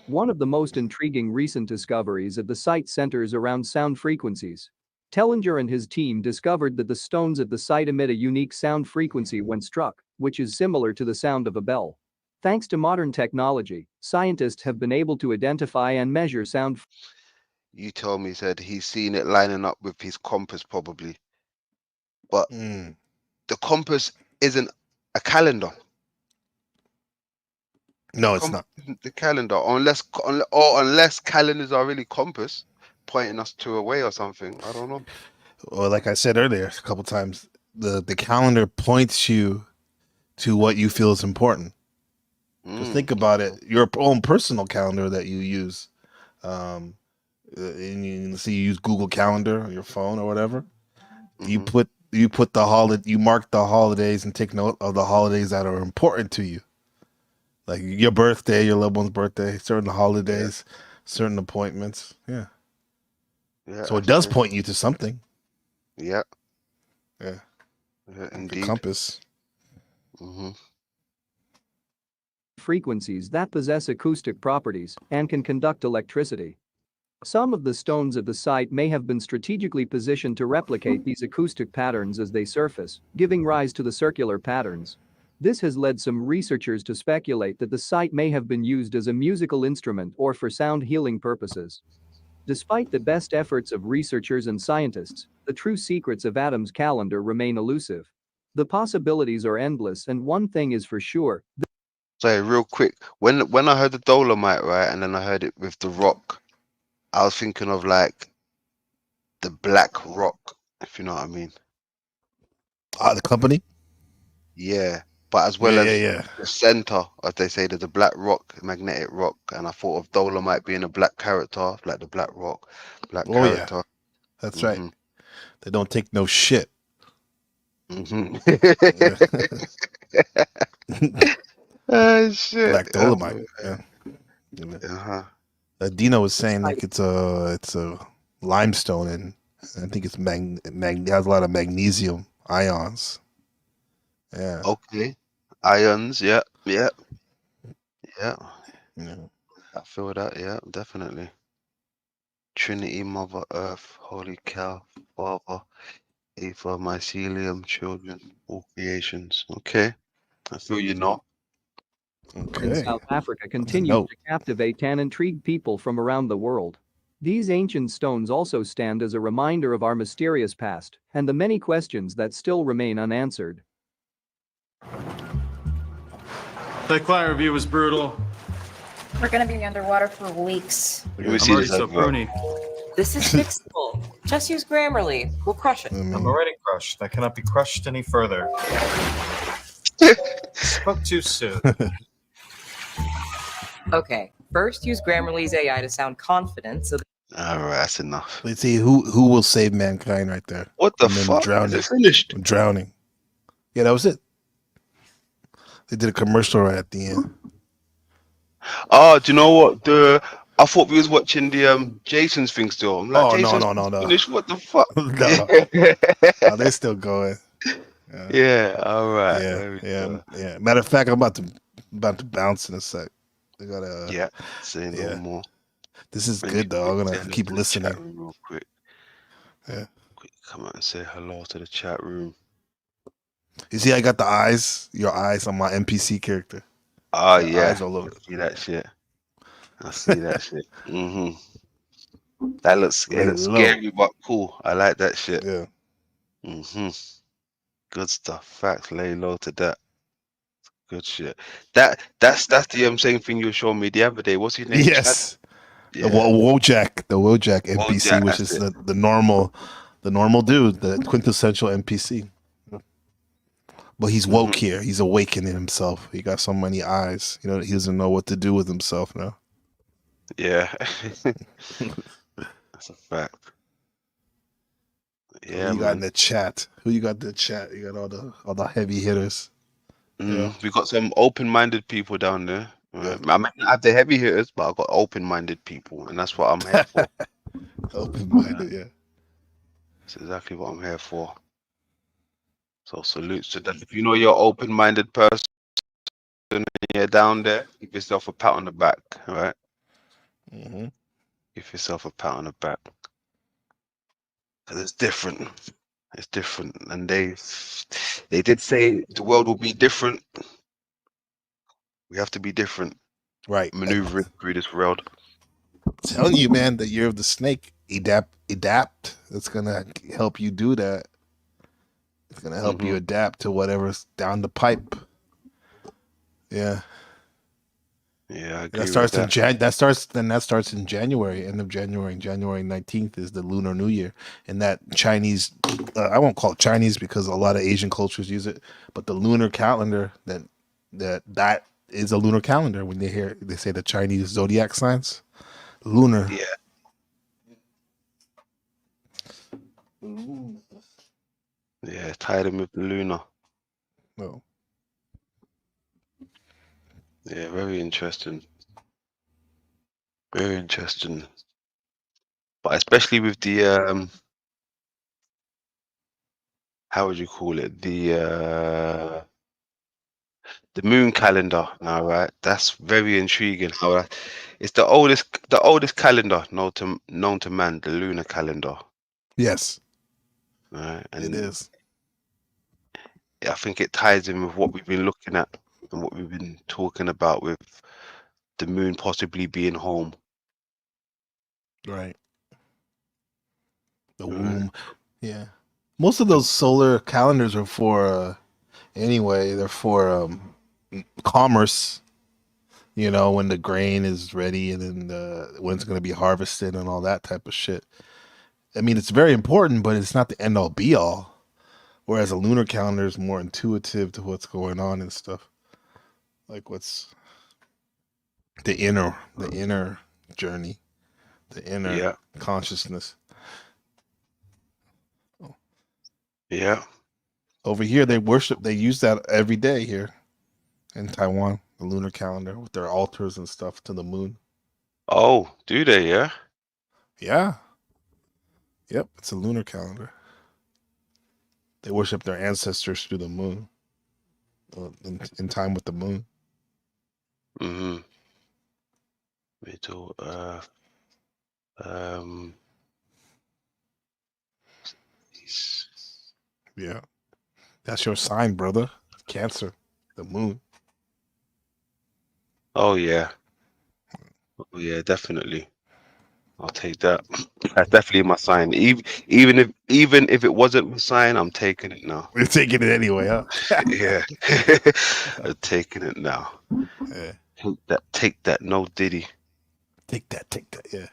One of the most intriguing recent discoveries at the site centers around sound frequencies. Tellinger and his team discovered that the stones at the site emit a unique sound frequency when struck, which is similar to the sound of a bell. Thanks to modern technology, scientists have been able to identify and measure sound. You told me, he said he's seen it lining up with his compass probably. But the compass isn't a calendar. No, it's not. The calendar, unless calendars are really compass, pointing us to a way or something. I don't know. Well, like I said earlier a couple times, the calendar points you to what you feel is important. Just think about it. Your own personal calendar that you use. And you see, you use Google Calendar on your phone or whatever. You put you mark the holidays and take note of the holidays that are important to you, like your birthday, your loved one's birthday, certain holidays, certain appointments. Yeah. So it does point you to something. Yeah. Indeed. Compass. Frequencies that possess acoustic properties and can conduct electricity. Some of the stones at the site may have been strategically positioned to replicate these acoustic patterns as they surface, giving rise to the circular patterns. This has led some researchers to speculate that the site may have been used as a musical instrument or for sound healing purposes. Despite the best efforts of researchers and scientists, the true secrets of Adam's calendar remain elusive. The possibilities are endless, and one thing is for sure. Sorry, real quick. When I heard the Dolomite, right, and then I heard it with the rock, I was thinking of like the Black Rock, if you know what I mean. The company? Yeah. But as well as the center, as they say, there's a black rock, magnetic rock, and I thought of Dolomite being a black character, like the Black Rock, character. Yeah. That's right. They don't take no shit. Shit. Black Dolomite. Dino was saying like it's a limestone, and I think it's it has a lot of magnesium ions. Yeah. Okay. Ions. Yeah. I feel that. Yeah, definitely. Trinity, Mother Earth, Holy Cow, Father, Aether, Mycelium, children, all creations. Okay. I feel you know. In South Africa continues to captivate and intrigue people from around the world. These ancient stones also stand as a reminder of our mysterious past and the many questions that still remain unanswered. That client review was brutal. We're gonna be underwater for weeks. I'm already so pruny. This is fixable. Just use Grammarly. We'll crush it. I'm already crushed. That cannot be crushed any further. Spoke too soon. Okay, first use Grammarly's AI to sound confident so all right, that's enough. Let's see who will save mankind right there. What the fuck? Drowning. Is it finished? Drowning. Yeah, that was it. They did a commercial right at the end. Oh, do you know what? I thought we was watching the Jason's thing still. I'm like, Jason's no. finished? What the fuck? No, they're still going. Yeah, all right. Yeah. Matter of fact, I'm about to bounce in a sec. They gotta say no more. This is good though. I'm gonna keep listening. Real quick. Yeah. Quick, come out and say hello to the chat room. You see, I got the eyes, your eyes on my NPC character. Oh yeah. Eyes all over. I see that shit. That looks scary but cool. I like that shit. Yeah. Good stuff. Facts. Lay low to that. Good shit. That's the same thing you were showing me the other day. What's his name? Yes. Yeah. The Wojak NPC, which is the normal dude, the quintessential NPC. But he's woke here. He's awakening himself. He got so many eyes. He doesn't know what to do with himself now. Yeah. That's a fact. Yeah, Who you got in man. the chat? Who you got in the chat? You got all the heavy hitters. Yeah. We got some open-minded people down there. Yeah. I might not have the heavy hitters, but I've got open-minded people, and that's what I'm here for. Open-minded, yeah. That's exactly what I'm here for. So salutes to that. If you know you're an open-minded person and you're down there, give yourself a pat on the back, all right? Mm-hmm. Give yourself a pat on the back. Because it's different. It's different. And they did say the world will be different. We have to be different. Right. Maneuvering through this world. Telling you, man, the year of the snake. Adapt. That's gonna help you do that. It's gonna help you adapt to whatever's down the pipe. Yeah. Yeah, I agree that starts with that. That starts in January, end of January. January 19th is the Lunar New Year, and that Chinese, I won't call it Chinese because a lot of Asian cultures use it, but the lunar calendar that is a lunar calendar. When they say the Chinese zodiac signs, lunar. Yeah. Yeah, tied him with the lunar. No. Yeah, very interesting. Very interesting. But especially with the how would you call it? The moon calendar now, right? That's very intriguing. How it's the oldest calendar known to man, the lunar calendar. Yes. Right. And it is. I think it ties in with what we've been looking at and what we've been talking about with the moon possibly being home. Right. The womb. Yeah. Most of those solar calendars are for anyway, they're for commerce. You know, when the grain is ready and then when it's going to be harvested and all that type of shit. I mean, it's very important, but it's not the end all be all. Whereas a lunar calendar is more intuitive to what's going on and stuff. Like what's the inner journey, the inner consciousness. Yeah. Over here, they use that every day here in Taiwan, the lunar calendar with their altars and stuff to the moon. Oh, do they? Yeah. Yeah. Yep, it's a lunar calendar. They worship their ancestors through the moon, in time with the moon. Mm-hmm. Middle Earth. Yeah, that's your sign, brother. Cancer, the moon. Oh yeah. Oh yeah, definitely. I'll take that. That's definitely my sign. Even if it wasn't my sign, I'm taking it now. We're taking it anyway, huh? Yeah. I'm taking it now. Yeah. Take that, no Diddy. Take that, yeah.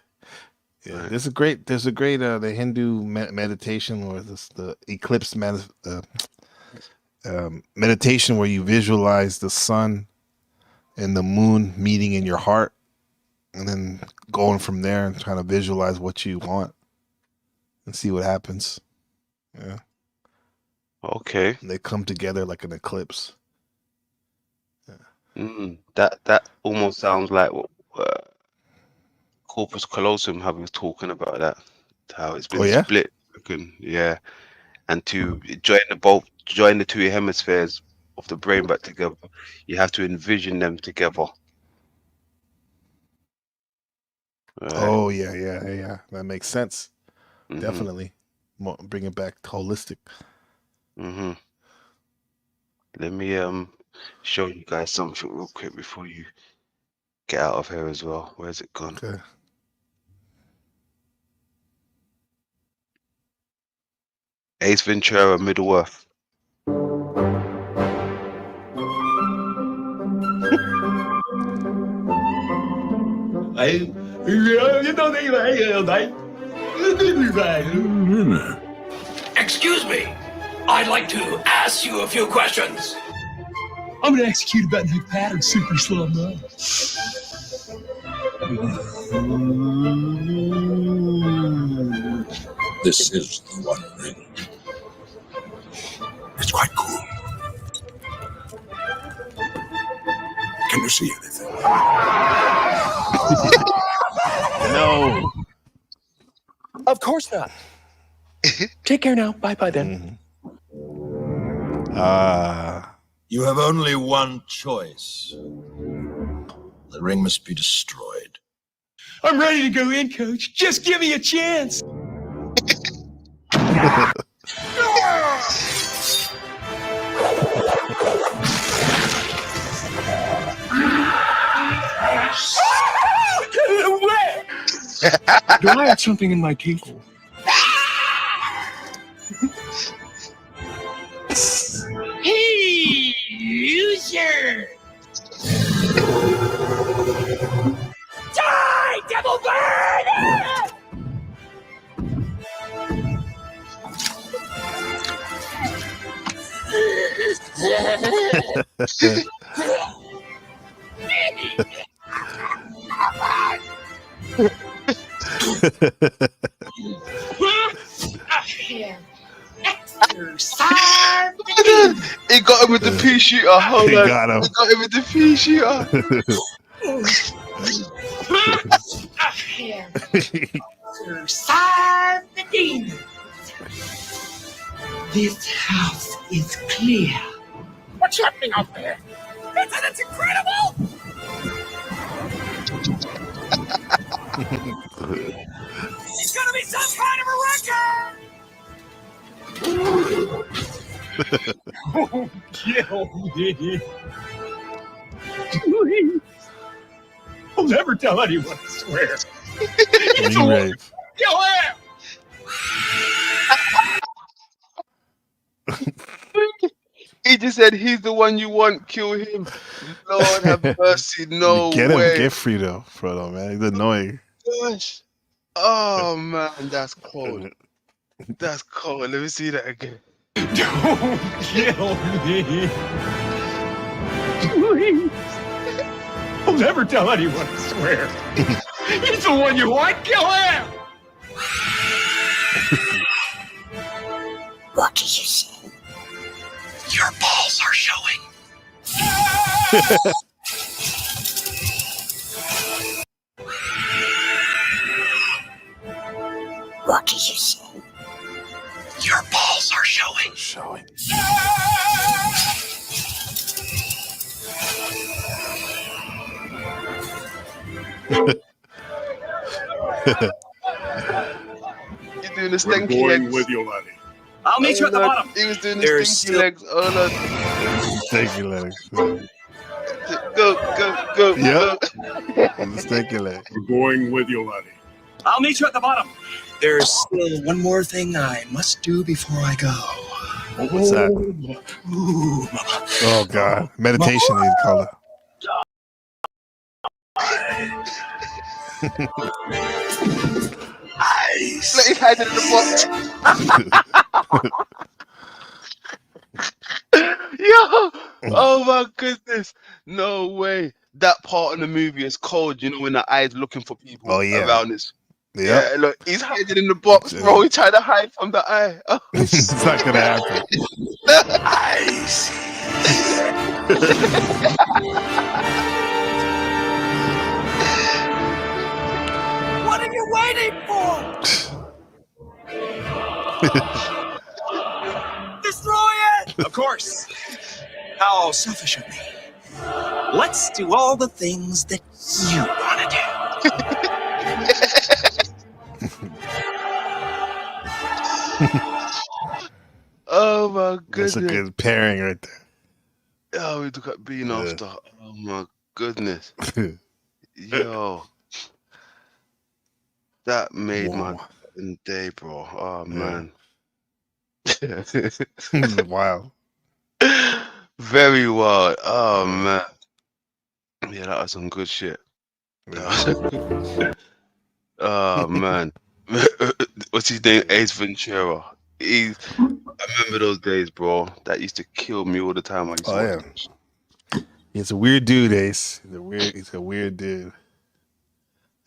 Yeah. Right. There's a great the Hindu meditation or the eclipse meditation where you visualize the sun and the moon meeting in your heart. And then going from there and trying to visualize what you want and see what happens. Yeah. Okay. And they come together like an eclipse. Yeah. That almost sounds like what Corpus Callosum, how we was talking about that, how it's been split. Yeah. And to join the two hemispheres of the brain back together, you have to envision them together. Oh yeah. That makes sense. Mm-hmm. Definitely, bring it back holistic. Mm-hmm. Let me show you guys something real quick before you get out of here as well. Where's it gone? Okay. Ace Ventura, Middle Earth. Excuse me. I'd like to ask you a few questions. I'm gonna execute a button hook pattern super slow mo. This is the One Ring. It's quite cool. Can you see anything? No. Of course not. Take care now. Bye then. You have only one choice. The ring must be destroyed. I'm ready to go in, Coach. Just give me a chance. Do I have something in my teeth? Hey, loser! Die, devil bird! He got him with the pea shooter. Hold He on. got him. He got him with the pea shooter. Serve the demons. This house is clear. What's happening out there? Isn't it incredible? It's gonna be some kind of a record. Kill me. I'll never tell anyone, I swear. It's a Right. kill him. He just said he's the one you want. Kill him. Lord have mercy. No Get him way. gift-free though, Frodo, man. He's annoying. Gosh. Oh man, that's cold. That's cold. Let me see that again. Don't kill me. I'll never tell anyone, I swear. He's the one you want. Kill him. What did you say? Your balls are showing. What did you say? Your balls are showing. Showing. He's doing the We're stinky going legs. with you, laddie. I'll meet you at the Lord, bottom. He was doing the There's stinky still- legs. Oh Lord. Thank you, Lennox. Go, go. Yep. Stinky leg. We're going with you, laddie. I'll meet you at the bottom. There's still one more thing I must do before I go. What's that? Ooh. Oh God. Meditation is called. Ice. Let his head in the box. Yo! Oh my goodness! No way! That part of the movie is cold. You know when the eye's looking for people Oh, yeah. around this. Yeah. Yeah, look, he's hiding in the box, Yeah. bro. He's trying to hide from the eye. Oh, It's not gonna happen. Ice. What are you waiting for? Destroy it! Of course. How selfish of me. Let's do all the things that you want to do. oh my goodness! That's a good pairing right Oh, we look at being Yeah. after. Oh my goodness! there. Yo, that made my Wow. fucking day, bro. Oh Yeah. man. Wow. Very wild. Oh man. Yeah, that was some good shit. Oh man. What's his name? Ace Ventura. I remember those days, bro. That used to kill me all the time. I used to Oh, watch yeah. He's a weird dude, Ace. He's a weird dude.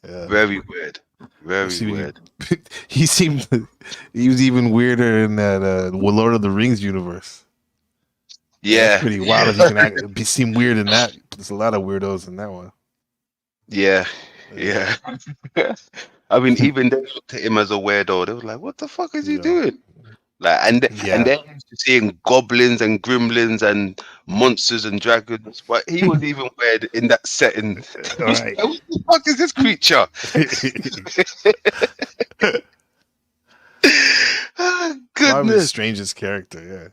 Yeah. Very weird. Very weird. He was even weirder in that Lord of the Rings universe. Yeah. It's pretty wild if you can seem weird in that. There's a lot of weirdos in that one. Yeah. I mean, even they looked at him as a weirdo. They were like, "What the fuck is he doing?" Like, and they're used to seeing goblins and gremlins and monsters and dragons, but he was even weird in that setting. Right. What the fuck is this creature? Probably the strangest character. Yeah.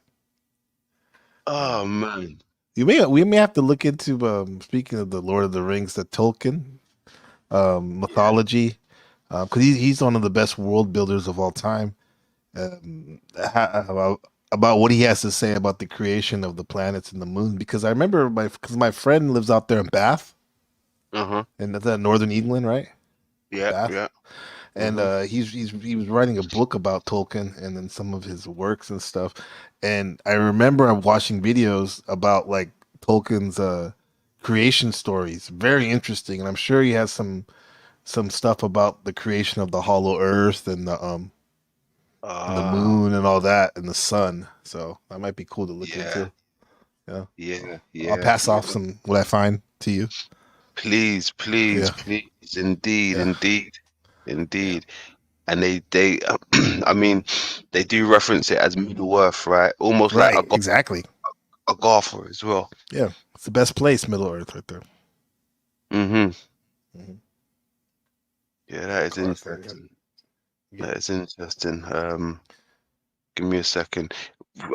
Oh man. We may have to look into speaking of the Lord of the Rings, the Tolkien mythology, because he's one of the best world builders of all time. About what he has to say about the creation of the planets and the moon, because I remember my friend lives out there in Bath, in the northern England, right? Yeah, Bath. yeah. And he was writing a book about Tolkien and then some of his works and stuff. And I remember I'm watching videos about like Tolkien's creation stories. Very interesting, and I'm sure he has some stuff about the creation of the Hollow Earth and the moon and all that and the sun. So that might be cool to look into. Yeah. I'll pass off some what I find to you. Please, indeed. And they I mean, they do reference it as Middle Earth, right? Almost right, like exactly. Agartha as well. Yeah, it's the best place, Middle Earth, right there. Yeah, that is interesting. That is interesting. Give me a second.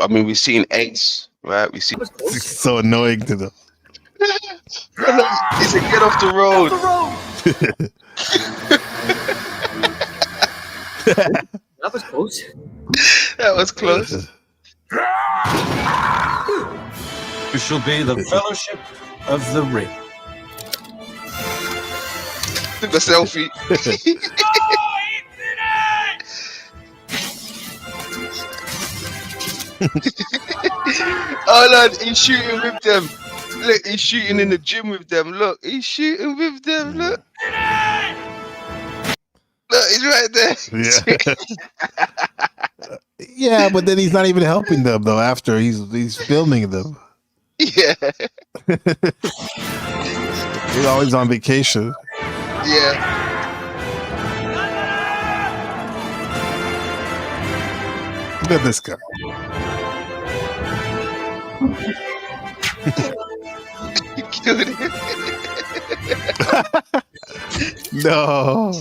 I mean, we've seen Ace, right? We see. It's so annoying to them. He said, "Get off the road." That was close. That was close. You shall be the Fellowship of the Ring. Took a selfie. Oh Lord, he's shooting with them. Look, he's shooting in the gym with them. Look, he's shooting with them. Look. Look, he's right there. Yeah. Yeah, but then he's not even helping them though. After he's filming them. Yeah. He's always on vacation. Yeah. Look at this guy. He killed him. No.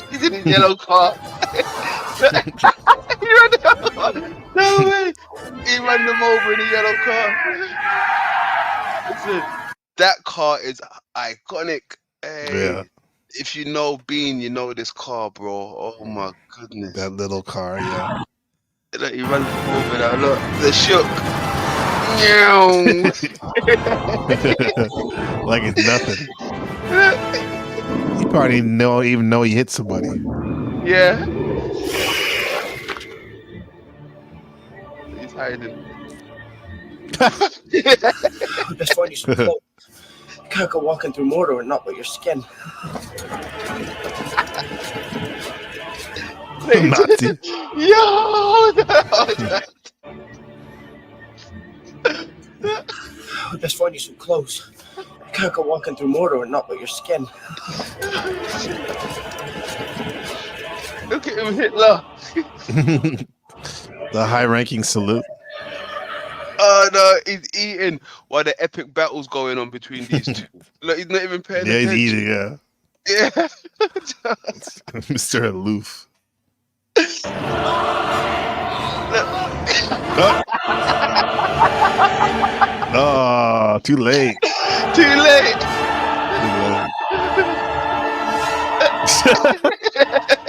He's in his yellow car. He ran them over. No way. He ran them over in a yellow car. Listen, that car is iconic. Hey, Yeah. if you know Bean, you know this car, bro. Oh my goodness. That little car, yeah. Look, he runs over now. Look, the shook. Meow. Like it's nothing. He probably even know he hit somebody. Yeah. He's hiding. Best find you some clothes. You can't go walking through Mordor and not with your skin. Nazi. Yo! Best find you some clothes. You can't go walking through Mordor and not with your skin. Look at him, Hitler. The high-ranking salute. Oh no, he's eating while the epic battle's going on between these two. Look, he's not even paying Yeah, attention. he's eating, yeah. Yeah. Mr. Aloof. Oh, too late. Too late.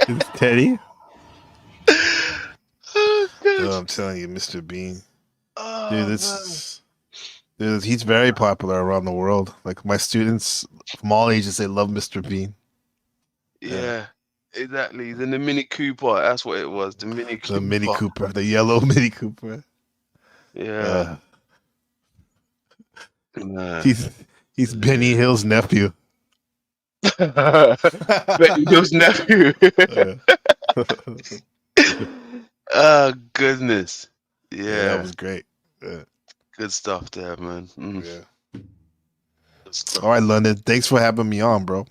It's Teddy. Oh, Oh, I'm telling you, Mr. Bean. Dude, dude, he's very popular around the world. Like my students from all ages, they love Mr. Bean. Yeah. Exactly. Then the Mini Cooper. That's what it was. The Mini Cooper. The Mini Cooper, the yellow Mini Cooper. Yeah. He's Benny Hill's nephew. Benny Hill's nephew. Oh goodness. Yeah, that was great. Yeah. Good stuff there, man. Yeah. All right, London. Thanks for having me on, bro.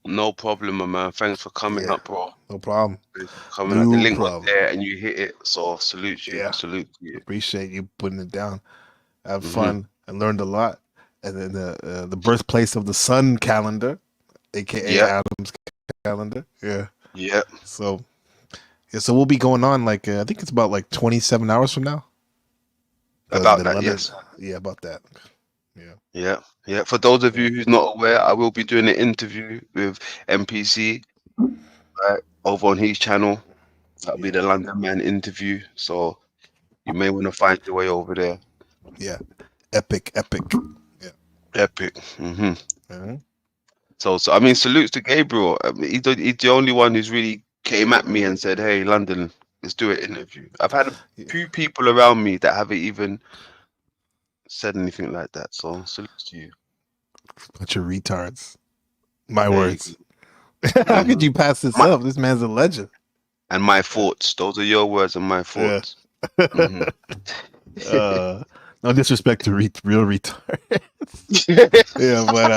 No problem, my man. Thanks for coming up, bro. No problem. Coming up, the link was there, and you hit it. So salute you. Yeah. Salute you. Appreciate you putting it down. Have fun. I learned a lot. And then the birthplace of the sun calendar, aka Adam's calendar. Yeah. Yeah. So we'll be going on like I think it's about like 27 hours from now. About that, yes. Yeah, about that. Yeah. For those of you who's not aware, I will be doing an interview with MPC right over on his channel. That'll be the London Man interview. So you may want to find your way over there. Yeah. Epic. Yeah. Epic. So I mean, salutes to Gabriel. I mean, he's the only one who's really came at me and said, "Hey, London, let's do an interview." I've had a few people around me that haven't even said anything like that. So salutes to you. Bunch of retards. My words. How could you pass this up? This man's a legend. And my thoughts. Those are your words and my thoughts. Yeah. No disrespect to real retards. Yeah, but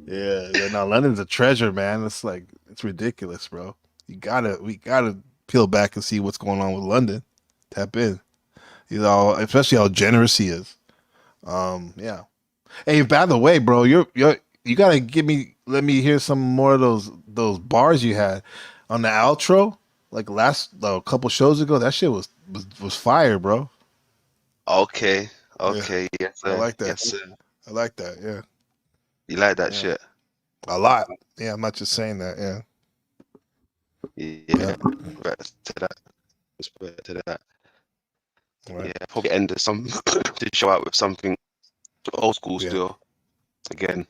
yeah. No, London's a treasure, man. It's like it's ridiculous, bro. We gotta peel back and see what's going on with London. Tap in, you know, especially how generous he is. Yeah. Hey, by the way, bro, you gotta let me hear some more of those bars you had on the outro, like a couple shows ago. That shit was fire, bro. Okay. Yes, sir. I like that. Yes, sir. I like that. Yeah. You like that shit? A lot. Yeah, I'm not just saying that. Yeah. Yeah. Respect to that. Right. Yeah. Probably end to show out with something old school still. Again.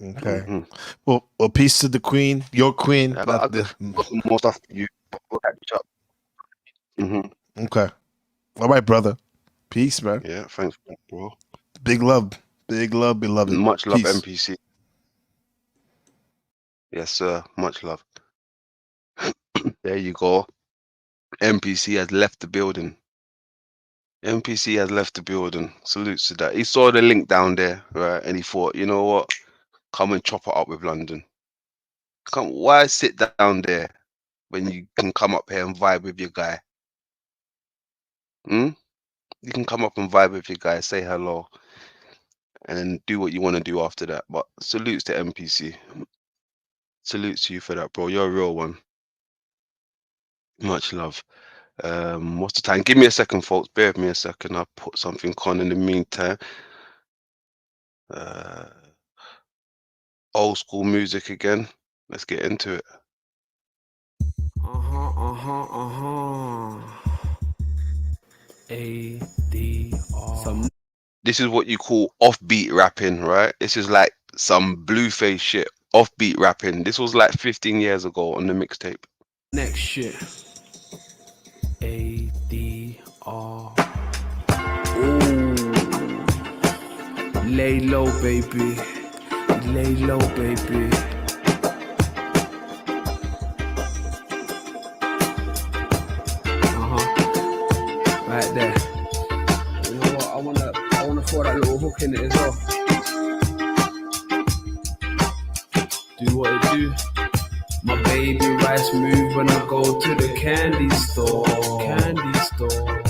Okay. Well, peace to the queen, your queen. Yeah, got some more stuff for you. We'll catch up. Okay. All right, brother. Peace, man. Yeah, thanks, bro. Big love, beloved. Much love, Peace. MPC. Yes, sir. Much love. There you go. MPC has left the building. Salutes to that. He saw the link down there, right? And he thought, you know what? Come and chop it up with London. Why sit down there when you can come up here and vibe with your guy? You can come up and vibe with your guy, say hello, and then do what you want to do after that. But salutes to MPC. Salutes to you for that, bro. You're a real one. Much love. What's the time? Give me a second, folks. Bear with me a second. I'll put something on in the meantime. Old school music again. Let's get into it. ADR. This is what you call offbeat rapping, right? This is like some Blueface shit. Offbeat rapping. This was like 15 years ago on the mixtape. Next shit. ADR. Ooh. Lay low, baby. Lay low, baby. Right there. You know what? I wanna throw that little hook in it as well. Do what it do. My baby rice move when I go to the candy store. Candy store.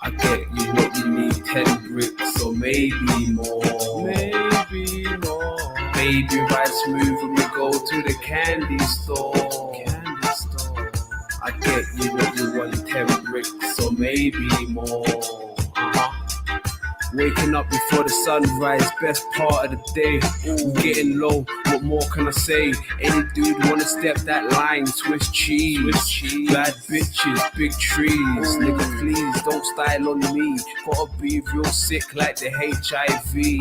I get you what you need, 10 bricks or maybe more. Maybe more. Baby rice move when we go to the candy store. Candy store. I get you what you want, 10 bricks or maybe more. Waking up before the sunrise, best part of the day. Ooh. Getting low, what What more can I say? Any dude wanna step that line, Swiss cheese. Bad bitches, big trees. Nigga, please don't style on me. Gotta be real sick like the HIV.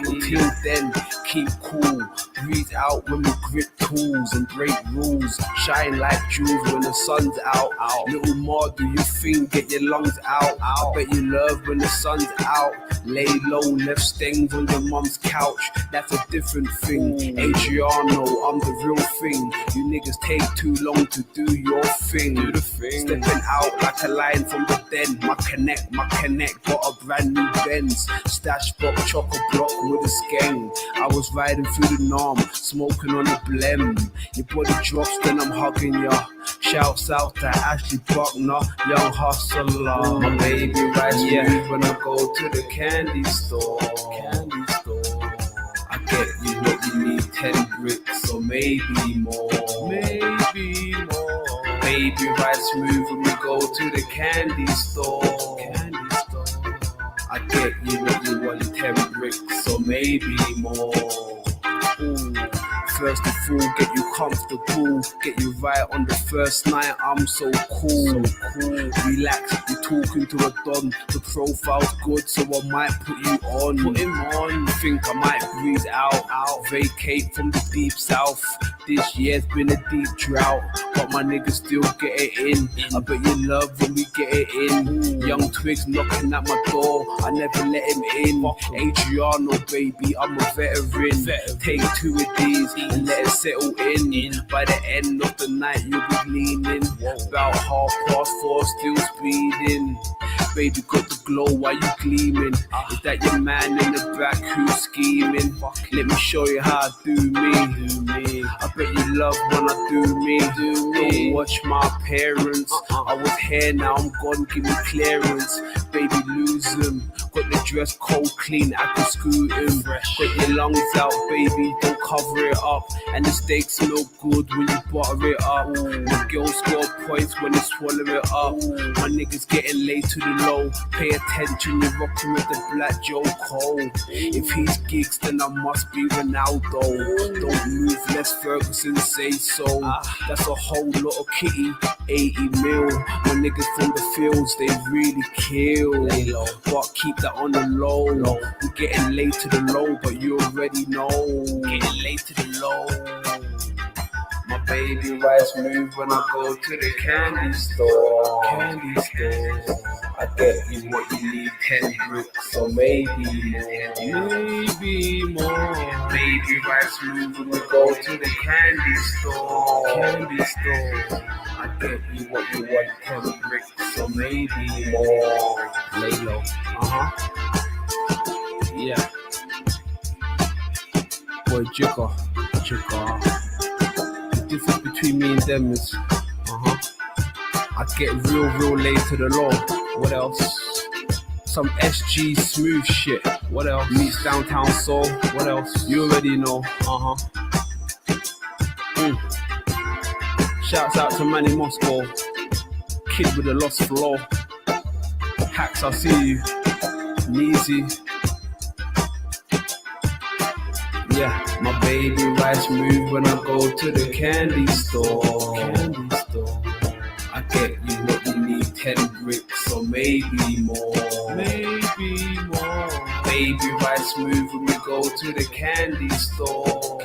Until then, keep cool. Breathe out when we grip tools and break rules. Shine like jewels when the sun's out. Little more, do you think? Get your lungs out. I bet you love when the sun's out. Lay low, left stains on your mum's couch. That's a different thing. Adriano, I'm the real thing. You niggas take too long to do your thing. Stepping out like a lion from the den. My connect, got a brand new Benz. Stash block, choco-block with a skeng. I was riding through the norm, smoking on the blem. Your body drops, then I'm hugging ya. Shouts out to Ashley Buckner, young hustler. My baby rides me when I go to the candy store. I get you what you need, 10 bricks or maybe more. Baby ride smooth when we go to the candy store. I get you what you want, 10 bricks or maybe more. Ooh. First of all, get you comfortable, get you right on the first night. I'm so cool. Relax, you're talking to a don. The profile's good, so I might put you on. Put him on. Think I might breathe out. Vacate from the deep south. This year's been a deep drought, but my niggas still get it in. I bet you love when we get it in. Young Twigs knocking at my door, I never let him in. Adriano, baby, I'm a veteran. Take 2 of these and let it settle in. By the end of the night, you'll be leaning. About 4:30, still speeding. Baby, got the glow, why you gleaming? Is that your man in the back who's scheming? Let me show you how I do me. I bet you love when I do me. Don't watch my parents. I was here, now I'm gone, give me clearance. Baby, lose them. Got the dress code clean, I can scoot him. Got your lungs out, baby, don't cover it up. And the steaks look good when you butter it up. My girls score points when they swallow it up. My niggas getting laid to the low. Pay attention, you're rocking with the black Joe Cole. If he's gigs, then I must be Ronaldo. Don't move, less Ferguson say so. That's a whole lot of kitty, 80 mil. When niggas from the fields, they really kill. But keep that on the low. We're getting late to the low, but you already know. Getting late to the low. My baby rides smooth when I go to the candy store. I get you what you need, 10 bricks or maybe more. Baby rides smooth when we go to the candy store. I get you what you want, 10 bricks or maybe more. Lay low, yeah. Boy, Jigga. The difference between me and them is, I get real late to the law. What else? Some SG smooth shit. What else? Meets Downtown Soul. What else? You already know. Shouts out to Manny Moscow. Kid with a lost flow. Hacks, I see you. Neezy. Yeah, my baby rides smooth when I go to the candy store. I get you what you need, 10 bricks or maybe more. Baby rides smooth when we go to the candy store.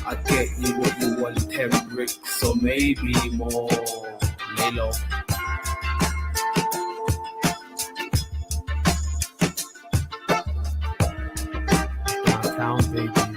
I get you what you want, 10 bricks or maybe more. Lay low. Downtown, baby.